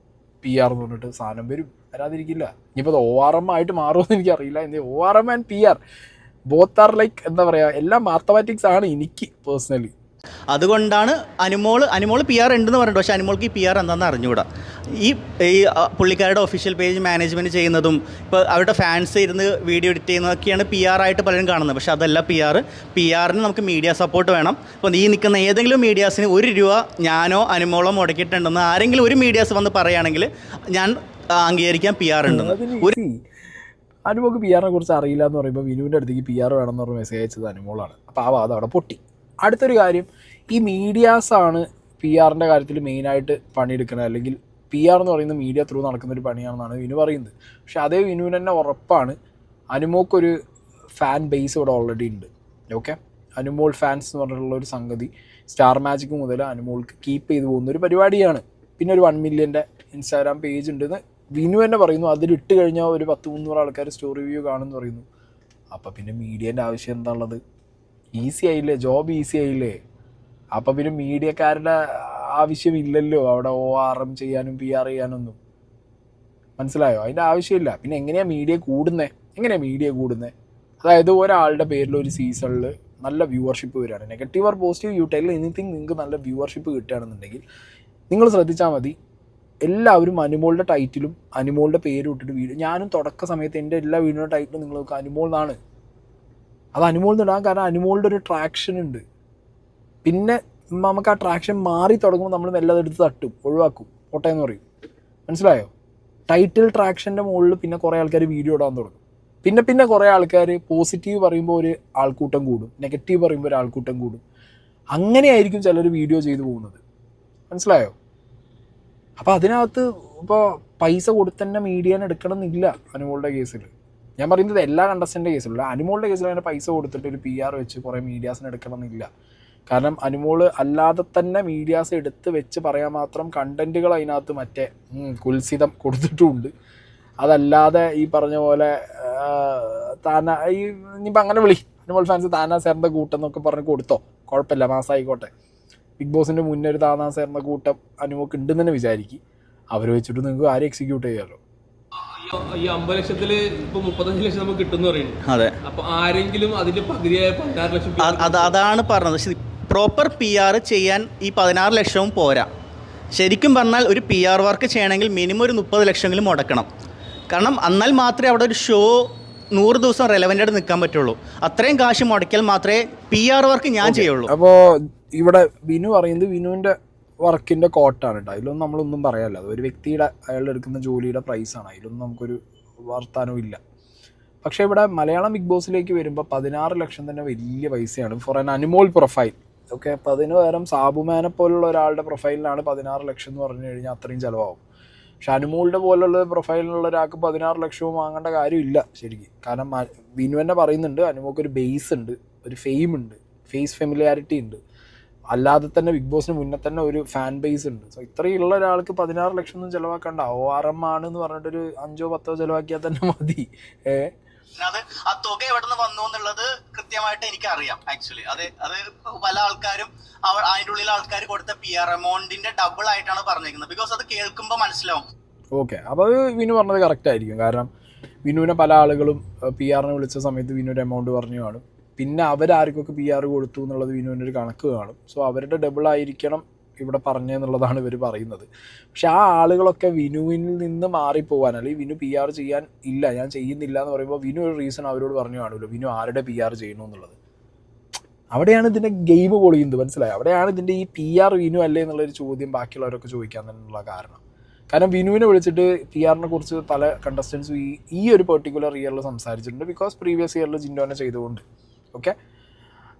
PR എന്ന് പറഞ്ഞിട്ട് സാധനം വരാതിരിക്കില്ല. ഇനിയിപ്പോൾ അത് ORM ആയിട്ട് മാറുമെന്ന് എനിക്കറിയില്ല. ORM and PR both are like എന്താ പറയുക, എല്ലാം മാത്തമാറ്റിക്സ് ആണ് എനിക്ക് പേഴ്സണലി. അതുകൊണ്ടാണ് അനുമോൾ PR ഉണ്ടെന്ന് പറഞ്ഞിട്ട്, പക്ഷേ അനുമോൾക്ക് ഈ PR എന്താണെന്ന് അറിഞ്ഞുകൂടാ. ഈ പുള്ളിക്കാരുടെ ഒഫീഷ്യൽ പേജ് മാനേജ്മെൻറ്റ് ചെയ്യുന്നതും ഇപ്പോൾ അവരുടെ ഫാൻസ് ഇരുന്ന് വീഡിയോ എഡിറ്റ് ചെയ്യുന്നതൊക്കെയാണ് PR ആയിട്ട് പലരും കാണുന്നത്. പക്ഷേ അതല്ല PR-ന് നമുക്ക് മീഡിയ സപ്പോർട്ട് വേണം. ഇപ്പോൾ ഈ നിൽക്കുന്ന ഏതെങ്കിലും മീഡിയാസിന് 1 രൂപ ഞാനോ അനുമോളോ മുടക്കിയിട്ടുണ്ടെന്ന് ആരെങ്കിലും ഒരു മീഡിയാസ് വന്ന് പറയുകയാണെങ്കിൽ ഞാൻ അംഗീകരിക്കാൻ PR ഉണ്ടെന്ന്. അനുമോൾക്ക് PR-നെ കുറിച്ച് അറിയില്ല എന്ന് പറയുമ്പോൾ വിനുവിൻ്റെ അടുത്തേക്ക് PR വേണമെന്ന് പറഞ്ഞ് മെസ്സേജ് അയച്ചത് അനുമോളാണ്. അപ്പോൾ ആ വാദം അവിടെ പൊട്ടി. അടുത്തൊരു കാര്യം, ഈ മീഡിയാസാണ് PR-ൻ്റെ കാര്യത്തിൽ മെയിനായിട്ട് പണിയെടുക്കുന്നത്, അല്ലെങ്കിൽ PR എന്ന് പറയുന്നത് മീഡിയ ത്രൂ നടക്കുന്നൊരു പണിയാണെന്നാണ് വിനു പറയുന്നത്. പക്ഷേ അതേ വിനുവിന് തന്നെ ഉറപ്പാണ് അനുമോൾക്കൊരു ഫാൻ ബേസ് ഇവിടെ ഓൾറെഡി ഉണ്ട്. അനുമോൾ ഫാൻസ് എന്ന് പറഞ്ഞിട്ടുള്ളൊരു സംഗതി സ്റ്റാർ മാജിക് മുതൽ അനുമോൾക്ക് കീപ്പ് ചെയ്തു പോകുന്നൊരു പരിപാടിയാണ്. പിന്നെ ഒരു 1 മില്യൻ്റെ ഇൻസ്റ്റാഗ്രാം പേജ് ഉണ്ടെന്ന് വിനു തന്നെ പറയുന്നു. അതിലിട്ട് കഴിഞ്ഞാൽ ഒരു 10-300 ആൾക്കാർ സ്റ്റോറി വ്യൂ കാണുമെന്ന് പറയുന്നു. അപ്പോൾ പിന്നെ മീഡിയേൻ്റെ ആവശ്യം എന്താണുള്ളത്? ഈസി ആയില്ലേ, ജോബ് ഈസി ആയില്ലേ. അപ്പം പിന്നെ മീഡിയക്കാരുടെ ആവശ്യമില്ലല്ലോ അവിടെ ORM ചെയ്യാനും PR ചെയ്യാനൊന്നും, മനസ്സിലായോ? അതിൻ്റെ ആവശ്യമില്ല. പിന്നെ എങ്ങനെയാണ് മീഡിയ കൂടുന്നത്? അതായത് ഒരാളുടെ പേരിൽ ഒരു സീസണിൽ നല്ല വ്യൂവർഷിപ്പ് വരികയാണ്, negative or positive you tell anything, നിങ്ങൾക്ക് നല്ല വ്യൂവർഷിപ്പ് കിട്ടുകയാണെന്നുണ്ടെങ്കിൽ നിങ്ങൾ ശ്രദ്ധിച്ചാൽ മതി, എല്ലാവരും അനുമോളുടെ ടൈറ്റിലും അനുമോളുടെ പേരും ഇട്ടിട്ട് വീഡിയോ. ഞാനും തുടക്ക സമയത്ത് എൻ്റെ എല്ലാ വീഡിയോയുടെ ടൈറ്റിലും നിങ്ങൾ നോക്കുക അനുമോൾ എന്നാണ്. അത് അനുമോൾ ഇടാൻ കാരണം അനുമോളുടെ ഒരു ട്രാക്ഷൻ ഉണ്ട്. പിന്നെ നമുക്ക് ആ ട്രാക്ഷൻ മാറി തുടങ്ങുമ്പോൾ നമ്മൾ മെല്ലെ എടുത്ത് തട്ടും, ഒഴിവാക്കും, പോട്ടെന്ന് പറയും, മനസ്സിലായോ? ടൈറ്റിൽ ട്രാക്ഷൻ്റെ മുകളിൽ പിന്നെ കുറേ ആൾക്കാർ വീഡിയോ ഇടാൻ തുടങ്ങും. പിന്നെ കുറേ ആൾക്കാർ പോസിറ്റീവ് പറയുമ്പോൾ ഒരു ആൾക്കൂട്ടം കൂടും, നെഗറ്റീവ് പറയുമ്പോൾ ഒരു ആൾക്കൂട്ടം കൂടും. അങ്ങനെയായിരിക്കും ചിലർ വീഡിയോ ചെയ്തു പോകുന്നത്, മനസ്സിലായോ? അപ്പോൾ അതിനകത്ത് ഇപ്പോൾ പൈസ കൊടുത്ത് തന്നെ മീഡിയനെ എടുക്കണം എന്നില്ല അനുമോളുടെ കേസിൽ. ഞാൻ പറയുന്നത് എല്ലാ കണ്ടസ്റ്റൻ്റെ കേസിലുള്ള, അനുമോളുടെ കേസിൽ അങ്ങനെ പൈസ കൊടുത്തിട്ട് ഒരു PR വെച്ച് കുറേ മീഡിയാസിന് എടുക്കണം എന്നില്ല. കാരണം അനുമോൾ അല്ലാതെ തന്നെ മീഡിയാസ് എടുത്ത് വെച്ച് പറയാൻ മാത്രം കണ്ടൻറ്റുകൾ അതിനകത്ത് മറ്റേ കുൽസിതം കൊടുത്തിട്ടുമുണ്ട്. അതല്ലാതെ ഈ പറഞ്ഞ പോലെ ഈ ഇനിയിപ്പോൾ അങ്ങനെ അനുമോൾ ഫാൻസ് താനാ സാറിൻ്റെ കൂട്ടം എന്നൊക്കെ പറഞ്ഞ് കൊടുത്തോ, കുഴപ്പമില്ല, മാസമായിക്കോട്ടെ. ബിഗ് ബോസിൻ്റെ മുന്നേ ഒരു താനാ സാറിൻ്റെ കൂട്ടം അനുമോക്ക് ഉണ്ടെന്ന് തന്നെ വിചാരിക്കും. അവർ വെച്ചിട്ട് നിങ്ങൾക്ക് ആരും എക്സിക്യൂട്ട് ചെയ്യാമല്ലോ. ഈ 50 ലക്ഷത്തിൽ ഇപ്പൊ 35 ലക്ഷം നമുക്ക് കിട്ടുമെന്ന് പറയുന്നത്. അതെ, അപ്പൊ ആരെങ്കിലും അതിന്റെ പകുതിയായ 16 ലക്ഷം അതാണ് പറഞ്ഞത്. പ്രോപ്പർ PR ചെയ്യാൻ ഈ 16 ലക്ഷവും പോരാ. ശരിക്കും പറഞ്ഞാൽ ഒരു PR വർക്ക് ചെയ്യണമെങ്കിൽ മിനിമം ഒരു 30 ലക്ഷമെങ്കിലും മുടക്കണം. കാരണം എന്നാൽ മാത്രമേ അവിടെ ഒരു ഷോ 100 ദിവസം റെലവൻ്റ് ആയിട്ട് നിൽക്കാൻ പറ്റുള്ളൂ. അത്രയും കാശ് മുടക്കിയാൽ മാത്രമേ PR വർക്ക് ഞാൻ ചെയ്യുള്ളൂ. അപ്പോൾ ഇവിടെ വിനു പറയുന്നത് വിനുവിൻ്റെ വർക്കിൻ്റെ കോട്ടാണ് കേട്ടോ. അതിലൊന്നും നമ്മളൊന്നും പറയാമല്ലോ. അത് ഒരു വ്യക്തിയുടെ അയാൾ എടുക്കുന്ന ജോലിയുടെ പ്രൈസാണ്. അതിലൊന്നും നമുക്കൊരു വർത്താനവും ഇല്ല. പക്ഷേ ഇവിടെ മലയാളം ബിഗ് ബോസിലേക്ക് വരുമ്പോൾ 16 ലക്ഷം തന്നെ വലിയ പൈസയാണ് for an Anumol profile. Okay, അപ്പോൾ അതിന് പകരം സാബുമാനെ പോലുള്ള ഒരാളുടെ പ്രൊഫൈലിനാണ് 16 ലക്ഷം എന്ന് പറഞ്ഞു കഴിഞ്ഞാൽ അത്രയും ചിലവാകും. പക്ഷെ അനുമോളുടെ പോലുള്ള പ്രൊഫൈലിലുള്ള ഒരാൾക്ക് 16 ലക്ഷവും വാങ്ങേണ്ട കാര്യമില്ല ശരിക്കും. കാരണം വിനു തന്നെ പറയുന്നുണ്ട് അനുമോക്കൊരു ബേസ് ഉണ്ട്, ഒരു ഫെയിം ഉണ്ട്, ഫേസ് ഫെമിലിയാരിറ്റി ഉണ്ട്. അല്ലാതെ തന്നെ ബിഗ് ബോസിന് മുന്നേ തന്നെ ഒരു ഫാൻ ബേസ് ഉണ്ട്. സോ ഇത്രയുള്ള ഒരാൾക്ക് 16 ലക്ഷം ഒന്നും ചിലവാക്കണ്ട. ORM ആണെന്ന് പറഞ്ഞിട്ടൊരു 5-10 ചിലവാക്കിയാൽ തന്നെ മതി. അത് ആ തുക എവിടെ നിന്ന് വന്നു എന്നുള്ളത് കൃത്യമായിട്ട് എനിക്ക് അറിയാം. ആക്ച്വലി അത് പല ആൾക്കാരും അതിൻ്റെ ഉള്ളിൽ ആൾക്കാർ കൊടുത്ത PR എമൗണ്ടിന്റെ ഡബിൾ ആയിട്ടാണ് പറഞ്ഞിരിക്കുന്നത്. ബിക്കോസ് അത് കേൾക്കുമ്പോൾ മനസ്സിലാവും. ഓക്കെ, അപ്പോൾ അത് വിനു പറഞ്ഞത് കറക്റ്റ് ആയിരിക്കും. കാരണം വിനുവിനെ പല ആളുകളും PR വിളിച്ച സമയത്ത് വിനുവിൻ്റെ എമൗണ്ട് പറഞ്ഞു കാണും. പിന്നെ അവരാർക്കൊക്കെ PR കൊടുത്തു എന്നുള്ളത് വിനുവിൻ്റെ ഒരു കണക്ക് കാണും. സോ അവരുടെ ഡബിൾ ആയിരിക്കണം ഇവിടെ പറഞ്ഞെന്നുള്ളതാണ് ഇവർ പറയുന്നത്. പക്ഷെ ആ ആളുകളൊക്കെ വിനുവിൽ നിന്ന് മാറിപ്പോവാൻ, അല്ലെങ്കിൽ വിനു PR ചെയ്യാൻ ഇല്ല, ഞാൻ ചെയ്യുന്നില്ല എന്ന് പറയുമ്പോൾ വിനു ഒരു റീസൺ അവരോട് പറഞ്ഞു കാണുമല്ലോ, വിനു ആരുടെ PR ചെയ്യണു എന്നുള്ളത്. അവിടെയാണ് ഇതിൻ്റെ ഗെയിം പൊളിയുന്നത്, മനസ്സിലായി? അവിടെയാണ് ഇതിൻ്റെ ഈ PR വിനു അല്ലേ എന്നുള്ളൊരു ചോദ്യം ബാക്കിയുള്ളവരൊക്കെ ചോദിക്കാൻ തന്നെയുള്ള കാരണം. കാരണം വിനുവിനെ വിളിച്ചിട്ട് PR കുറിച്ച് പല കണ്ടസ്റ്റൻസും ഈ ഒരു പെർട്ടിക്കുലർ ഇയറിൽ സംസാരിച്ചിട്ടുണ്ട്. ബിക്കോസ് പ്രീവിയസ് ഇയറിൽ ജിൻഡോനെ ചെയ്തുകൊണ്ട്. ഓക്കെ,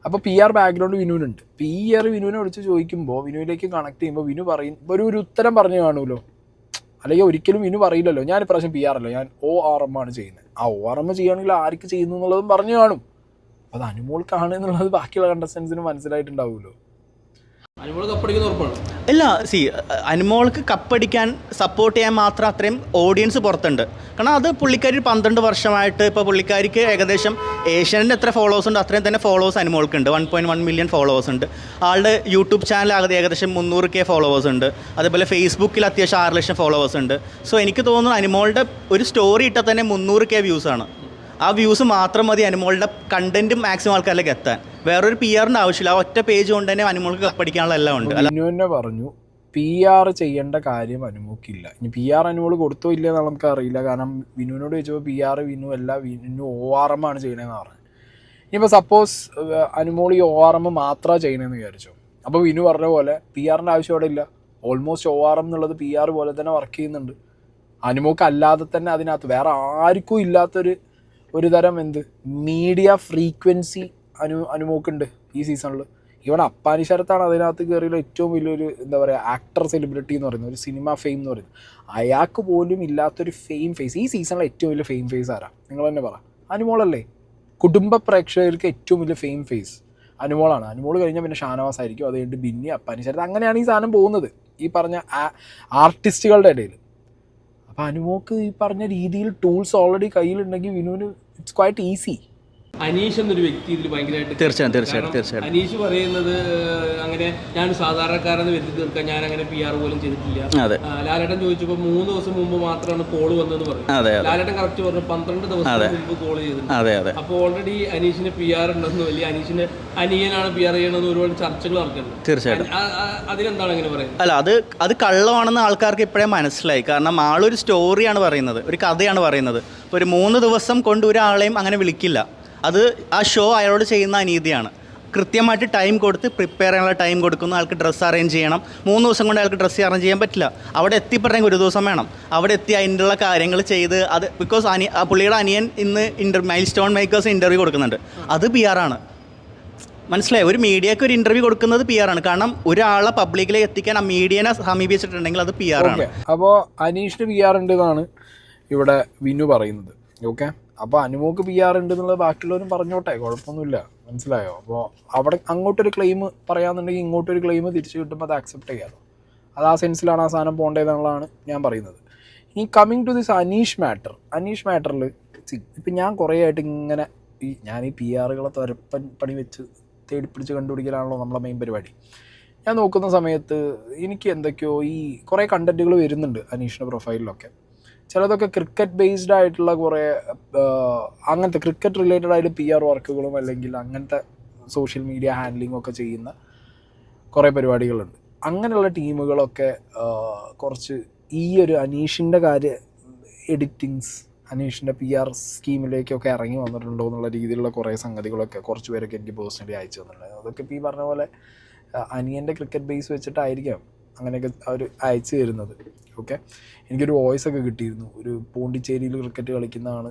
അപ്പോൾ PR ബാക്ക്ഗ്രൗണ്ട് വിനുവിനുണ്ട്. അപ്പോൾ ഈ ഇയർ വിനുവിനെ വിളിച്ച് ചോദിക്കുമ്പോൾ വിനുവിലേക്ക് കണക്ട് ചെയ്യുമ്പോൾ വിനു പറയും ഒരു ഉത്തരം പറഞ്ഞു കാണുമല്ലോ. അല്ലെങ്കിൽ ഒരിക്കലും വിനു പറയില്ലല്ലോ ഞാൻ ഇപ്രാവശ്യം PR അല്ല, ഞാൻ ORM ആണ് ചെയ്യുന്നത്. ആ ORM ചെയ്യുകയാണെങ്കിൽ ആർക്ക് ചെയ്യുന്നു എന്നുള്ളതും പറഞ്ഞു കാണും. അപ്പോൾ അത് അനുമോൾക്കാണ് എന്നുള്ളത് ബാക്കിയുള്ള കണ്ടസ്റ്റൻസിന് മനസ്സിലായിട്ടുണ്ടാവുമല്ലോ. അനുമോൾ കപ്പടിക്കുന്ന ഉറപ്പാണ്. ഇല്ല, അനുമോൾക്ക് കപ്പടിക്കാൻ സപ്പോർട്ട് ചെയ്യാൻ മാത്രം അത്രയും ഓഡിയൻസ് പുറത്തുണ്ട്. കാരണം അത് പുള്ളിക്കാരി 12 വർഷമായിട്ട് ഇപ്പോൾ പുള്ളിക്കാരിക്ക് ഏകദേശം ഏഷ്യാനെറ്റ് എത്ര ഫോളോവേഴ്സ് ഉണ്ട് അത്രയും തന്നെ ഫോളോവേഴ്സ് അനുമോൾക്കുണ്ട്. 1.1 മില്യൺ ഫോളോവേഴ്സ് ഉണ്ട്. ആളുടെ യൂട്യൂബ് ചാനൽ ഏകദേശം 300K ഫോളോവേഴ്സ് ഉണ്ട്. അതേപോലെ ഫേസ്ബുക്കിൽ അത്യാവശ്യം 6 ലക്ഷം ഫോളോവേഴ്സ് ഉണ്ട്. സോ എനിക്ക് തോന്നുന്നു അനുമോളുടെ ഒരു സ്റ്റോറി ഇട്ടാൽ തന്നെ 300K വ്യൂസാണ്. ആ വ്യൂസ് മാത്രം മതി അനുമോളുടെ കണ്ടന്റ് മാക്സിമം ആൾക്കാരിലേക്ക് എത്താൻ. വേറൊരു PR ആവശ്യമില്ല. ആ ഒറ്റ പേജ് കൊണ്ട് തന്നെ അനുമോൾക്ക് കപ്പടിക്കാനുള്ള എല്ലാം ഉണ്ട്. വിനു തന്നെ പറഞ്ഞു PR ചെയ്യേണ്ട കാര്യം അനുമോക്കില്ല. ഇനി PR അനുമോൾ കൊടുത്തോ ഇല്ല എന്ന് നമുക്ക് അറിയില്ല. കാരണം വിനുവിനോട് ചോദിച്ചപ്പോൾ PR വിനു അല്ല, വിനു ORM ആണ് ചെയ്യണമെന്ന് പറഞ്ഞു. ഇനിയിപ്പോൾ സപ്പോസ് അനുമോൾ ഈ ORM മാത്രമാണ് ചെയ്യണമെന്ന് വിചാരിച്ചോ, അപ്പോൾ വിനു പറഞ്ഞ പോലെ PRൻ്റെ ആവശ്യം അവിടെ ഇല്ല. ഓൾമോസ്റ്റ് ORM എന്നുള്ളത് PR പോലെ തന്നെ വർക്ക് ചെയ്യുന്നുണ്ട്. അനുമോക്ക് അല്ലാതെ തന്നെ അതിനകത്ത് വേറെ ആർക്കും ഇല്ലാത്തൊരു തരം മീഡിയ ഫ്രീക്വൻസി അനുമോക്കുണ്ട് ഈ സീസണിൽ. ഇവിടെ അപ്പാനി ശരത്താണ് അതിനകത്ത് കയറിയുള്ള ഏറ്റവും വലിയൊരു ആക്ടർ സെലിബ്രിറ്റി എന്ന് പറയുന്നത്, ഒരു സിനിമ ഫെയിം എന്ന് പറയുന്നത്. അയാൾക്ക് പോലും ഇല്ലാത്തൊരു ഫെയിം ഫേസ് ഈ സീസണിലെ ഏറ്റവും വലിയ ഫെയിം ഫേസ് ആരാ? നിങ്ങൾ തന്നെ പറ. അനുമോളല്ലേ? കുടുംബ പ്രേക്ഷകർക്ക് ഏറ്റവും വലിയ ഫെയിം ഫേസ് അനുമോളാണ്. അനുമോൾ കഴിഞ്ഞാൽ പിന്നെ ഷാനവാസ് ആയിരിക്കും, അത് കഴിഞ്ഞിട്ട് ബിന്നി, അപ്പാനി ശരത്ത്, അങ്ങനെയാണ് ഈ സാധനം പോകുന്നത് ഈ പറഞ്ഞ ആർട്ടിസ്റ്റുകളുടെ ഇടയിൽ. അപ്പോൾ അനുമോക്ക് ഈ പറഞ്ഞ രീതിയിൽ ടൂൾസ് ഓൾറെഡി കയ്യിലുണ്ടെങ്കിൽ വിനുവിന് ഇറ്റ്സ് ക്വൈറ്റ് ഈസി. അനീഷ് എന്നൊരു വ്യക്തി ഇതിൽ ഭയങ്കരമായിട്ട് തീർച്ചയായിട്ടും അനീഷ് പറയുന്നത് അങ്ങനെ ഞാൻ സാധാരണക്കാരെന്ന് വരുത്തി തീർക്കാൻ ഞാൻ അങ്ങനെ PR പോലും ചെയ്തിട്ടില്ല. ലാലേട്ടൻ ചോദിച്ചപ്പോൾ 3 ദിവസം മുമ്പ് മാത്രമാണ് കോള് വന്നതെന്ന് പറഞ്ഞു. ലാലേട്ടൻ കറക്റ്റ് പറഞ്ഞു 12 ദിവസം മുമ്പ് കോള് ചെയ്തിട്ടുണ്ട്. അപ്പോൾ ഓൾറെഡി അനീഷിന് PR ഉണ്ടെന്ന്, വലിയ അനീഷിന് അനിയനാണ് PR ചെയ്യണമെന്ന് ഒരുപാട് ചർച്ചകൾ നടക്കുന്നുണ്ട്. തീർച്ചയായിട്ടും അതിനെന്താണ് അങ്ങനെ പറയുന്നത്? അല്ല, അത് കള്ളമാണെന്ന് ആൾക്കാർക്ക് ഇപ്പോഴേ മനസ്സിലായി. കാരണം ആളൊരു സ്റ്റോറിയാണ് പറയുന്നത്, ഒരു കഥയാണ് പറയുന്നത്. ഇപ്പോൾ ഒരു 3 ദിവസം കൊണ്ട് ഒരാളെയും അങ്ങനെ വിളിക്കില്ല. അത് ആ ഷോ അയാളോട് ചെയ്യുന്ന അനീതിയാണ്. കൃത്യമായിട്ട് ടൈം കൊടുത്ത് പ്രിപ്പയർ ചെയ്യാനുള്ള ടൈം കൊടുക്കുന്നു. ആൾക്ക് ഡ്രസ്സ് അറേഞ്ച് ചെയ്യണം. 3 ദിവസം കൊണ്ട് അയാൾക്ക് ഡ്രസ്സ് അറേഞ്ച് ചെയ്യാൻ പറ്റില്ല. അവിടെ എത്തിപ്പെടണമെങ്കിൽ 1 ദിവസം വേണം. അവിടെ എത്തി അതിൻ്റെയുള്ള കാര്യങ്ങൾ ചെയ്ത് അത് ബിക്കോസ് പുള്ളിയുടെ അനിയൻ ഇന്ന് മൈൽ സ്റ്റോൺ മേക്കേഴ്സ് ഇൻ്റർവ്യൂ കൊടുക്കുന്നുണ്ട്. അത് PR ആണ്. മനസ്സിലായി? ഒരു മീഡിയക്ക് ഒരു ഇൻ്റർവ്യൂ കൊടുക്കുന്നത് PR ആണ്. കാരണം ഒരാളെ പബ്ലിക്കിലേക്ക് എത്തിക്കാൻ ആ മീഡിയനെ സമീപിച്ചിട്ടുണ്ടെങ്കിൽ അത് PR ആണ്. അപ്പോൾ അനീഷിന് PR ഉണ്ട് എന്നാണ് ഇവിടെ വിനു പറയുന്നത്. ഓക്കെ, അപ്പോൾ അനുമോക്ക് PR ഉണ്ട് എന്നുള്ളത് ബാക്കിയുള്ളവരും പറഞ്ഞോട്ടെ, കുഴപ്പമൊന്നുമില്ല. മനസ്സിലായോ? അപ്പോൾ അവിടെ അങ്ങോട്ടൊരു ക്ലെയിം പറയാമെന്നുണ്ടെങ്കിൽ ഇങ്ങോട്ടൊരു ക്ലെയിം തിരിച്ചു കിട്ടുമ്പോൾ അത് അക്സെപ്റ്റ് ചെയ്യാമല്ലോ. അത് ആ സെൻസിലാണ് ആ സാധനം പോകേണ്ടതെന്നുള്ളതാണ് ഞാൻ പറയുന്നത്. ഇനി കമ്മിങ് ടു ദിസ് അനീഷ് മാറ്ററിൽ ഇപ്പം ഞാൻ കുറേ ആയിട്ട് ഇങ്ങനെ ഞാൻ ഈ പി ആറുകളെ തുരപ്പൻ പണി വെച്ച് തേടിപ്പിടിച്ച് കണ്ടുപിടിക്കലാണല്ലോ നമ്മളെ മെയിൻ പരിപാടി. ഞാൻ നോക്കുന്ന സമയത്ത് എനിക്ക് എന്തൊക്കെയോ ഈ കുറേ കണ്ടൻറ്റുകൾ വരുന്നുണ്ട് അനീഷിൻ്റെ പ്രൊഫൈലിലൊക്കെ. ചിലതൊക്കെ ക്രിക്കറ്റ് ബേസ്ഡ് ആയിട്ടുള്ള കുറേ അങ്ങനത്തെ ക്രിക്കറ്റ് റിലേറ്റഡ് ആയിട്ട് പി ആർ വർക്കുകളും അല്ലെങ്കിൽ അങ്ങനത്തെ സോഷ്യൽ മീഡിയ ഹാൻഡ്ലിങ്ങും ഒക്കെ ചെയ്യുന്ന കുറേ പരിപാടികളുണ്ട്. അങ്ങനെയുള്ള ടീമുകളൊക്കെ കുറച്ച് ഈ ഒരു അനീഷിൻ്റെ എഡിറ്റിങ്സ്, അനീഷിൻ്റെ പി ആർ സ്കീമിലേക്കൊക്കെ ഇറങ്ങി വന്നിട്ടുണ്ടോ എന്നുള്ള രീതിയിലുള്ള കുറേ സംഗതികളൊക്കെ കുറച്ച് പേരൊക്കെ എനിക്ക് പേഴ്സണലി അയച്ചു തന്നിട്ടുണ്ട്. അതൊക്കെ ഇപ്പോൾ ഈ പറഞ്ഞ പോലെ അനിയൻ്റെ ക്രിക്കറ്റ് ബേസ് വെച്ചിട്ടായിരിക്കാം അങ്ങനെയൊക്കെ അവർ അയച്ചു തരുന്നത്. ഓക്കെ, എനിക്കൊരു വോയിസ് ഒക്കെ കിട്ടിയിരുന്നു. ഒരു പോണ്ടിച്ചേരിയിൽ ക്രിക്കറ്റ് കളിക്കുന്നതാണ്,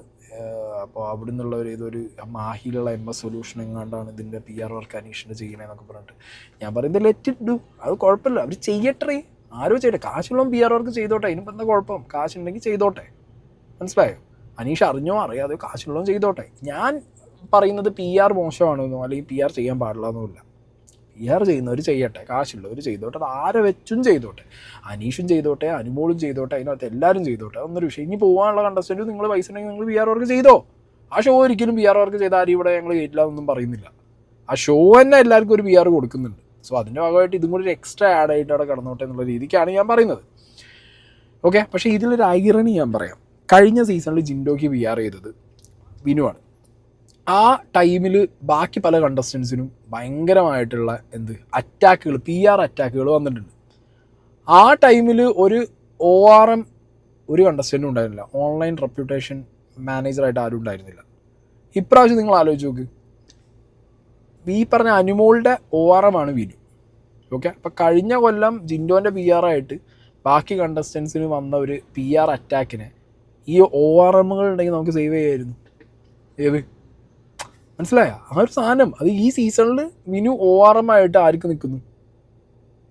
അപ്പോൾ അവിടെ നിന്നുള്ള ഏതൊരു മാഹിയിലുള്ള MS സൊല്യൂഷൻ എങ്ങാണ്ടാണ് ഇതിൻ്റെ പി ആർ വർക്ക് അനീഷിൻ്റെ ചെയ്യണേന്നൊക്കെ പറഞ്ഞിട്ട് ഞാൻ പറയുന്നത് ലെറ്റ് ഇറ്റ് ഡു, അത് കുഴപ്പമില്ല, അവർ ചെയ്യട്ടെ, ആരോ ചെയ്യട്ടെ, കാശുള്ള പി ആർ വർക്ക് ചെയ്തോട്ടെ, അതിനിപ്പോൾ എന്താ കുഴപ്പം, കാശുണ്ടെങ്കിൽ ചെയ്തോട്ടെ, മനസ്സിലായോ? അനീഷ് അറിഞ്ഞോ അറിയാതെ കാശുള്ളതും ചെയ്തോട്ടെ. ഞാൻ പറയുന്നത് പി ആർ മോശമാണെന്നോ അല്ലെങ്കിൽ പി ആർ ചെയ്യാൻ പാടില്ലെന്നുമില്ല. പി ആർ ചെയ്യുന്നവർ ചെയ്യട്ടെ, കാശുള്ളവർ ചെയ്തോട്ടെ, അത് ആരെ വെച്ചും ചെയ്തോട്ടെ, അനീഷും ചെയ്തോട്ടെ, അനുമോളും ചെയ്തോട്ടെ, അതിനകത്ത് എല്ലാവരും ചെയ്തോട്ടെ, അതൊന്നൊരു വിഷയം. ഇനി പോകാനുള്ള കണ്ടസ്റ്റൻറ്റ് നിങ്ങൾ പൈസ ഉണ്ടെങ്കിൽ നിങ്ങൾ പി ആർ വർക്ക് ചെയ്തോ. ആ ഷോ ഒരിക്കലും പി ആർ വർക്ക് ചെയ്താൽ ആരും ഇവിടെ ഞങ്ങൾ കേട്ടില്ല എന്നൊന്നും പറയുന്നില്ല. ആ ഷോ തന്നെ എല്ലാവർക്കും ഒരു പി ആർ കൊടുക്കുന്നുണ്ട്. സോ അതിൻ്റെ ഭാഗമായിട്ട് ഇതും കൂടി ഒരു എക്സ്ട്രാ ആഡ് ആയിട്ട് അവിടെ കടന്നോട്ടെ എന്നുള്ള രീതിക്കാണ് ഞാൻ പറയുന്നത്. ഓക്കെ, പക്ഷേ ഇതിലൊരു ഐറണി ഞാൻ പറയാം. കഴിഞ്ഞ സീസണിൽ ജിൻഡോയ്ക്ക് പി ആർ ചെയ്തത് വിനുവാണ്. ആ ടൈമിൽ ബാക്കി പല കണ്ടസ്റ്റൻസിനും ഭയങ്കരമായിട്ടുള്ള അറ്റാക്കുകൾ, പി ആർ അറ്റാക്കുകൾ വന്നിട്ടുണ്ട്. ആ ടൈമിൽ ഒരു ORM ഒരു കണ്ടസ്റ്റൻറ്റും ഉണ്ടായിരുന്നില്ല, ഓൺലൈൻ റെപ്യൂട്ടേഷൻ മാനേജറായിട്ട് ആരും ഉണ്ടായിരുന്നില്ല. ഇപ്രാവശ്യം നിങ്ങൾ ആലോചിച്ച് നോക്ക്, ഈ പറഞ്ഞ അനുമോളുടെ ORM ആണ് വിനു. ഓക്കെ, അപ്പം കഴിഞ്ഞ കൊല്ലം ജിൻഡോൻ്റെ പി ആർ ആയിട്ട് ബാക്കി കണ്ടസ്റ്റൻസിന് വന്ന ഒരു പി ആർ അറ്റാക്കിനെ ഈ ORMകൾ ഉണ്ടെങ്കിൽ നമുക്ക് സേവ് ചെയ്യായിരുന്നു. ഏത് മനസ്സിലായ ആ ഒരു സാധനം? അത് ഈ സീസണിൽ വിനു ORM ആയിട്ട് ആർക്ക് നിൽക്കുന്നു?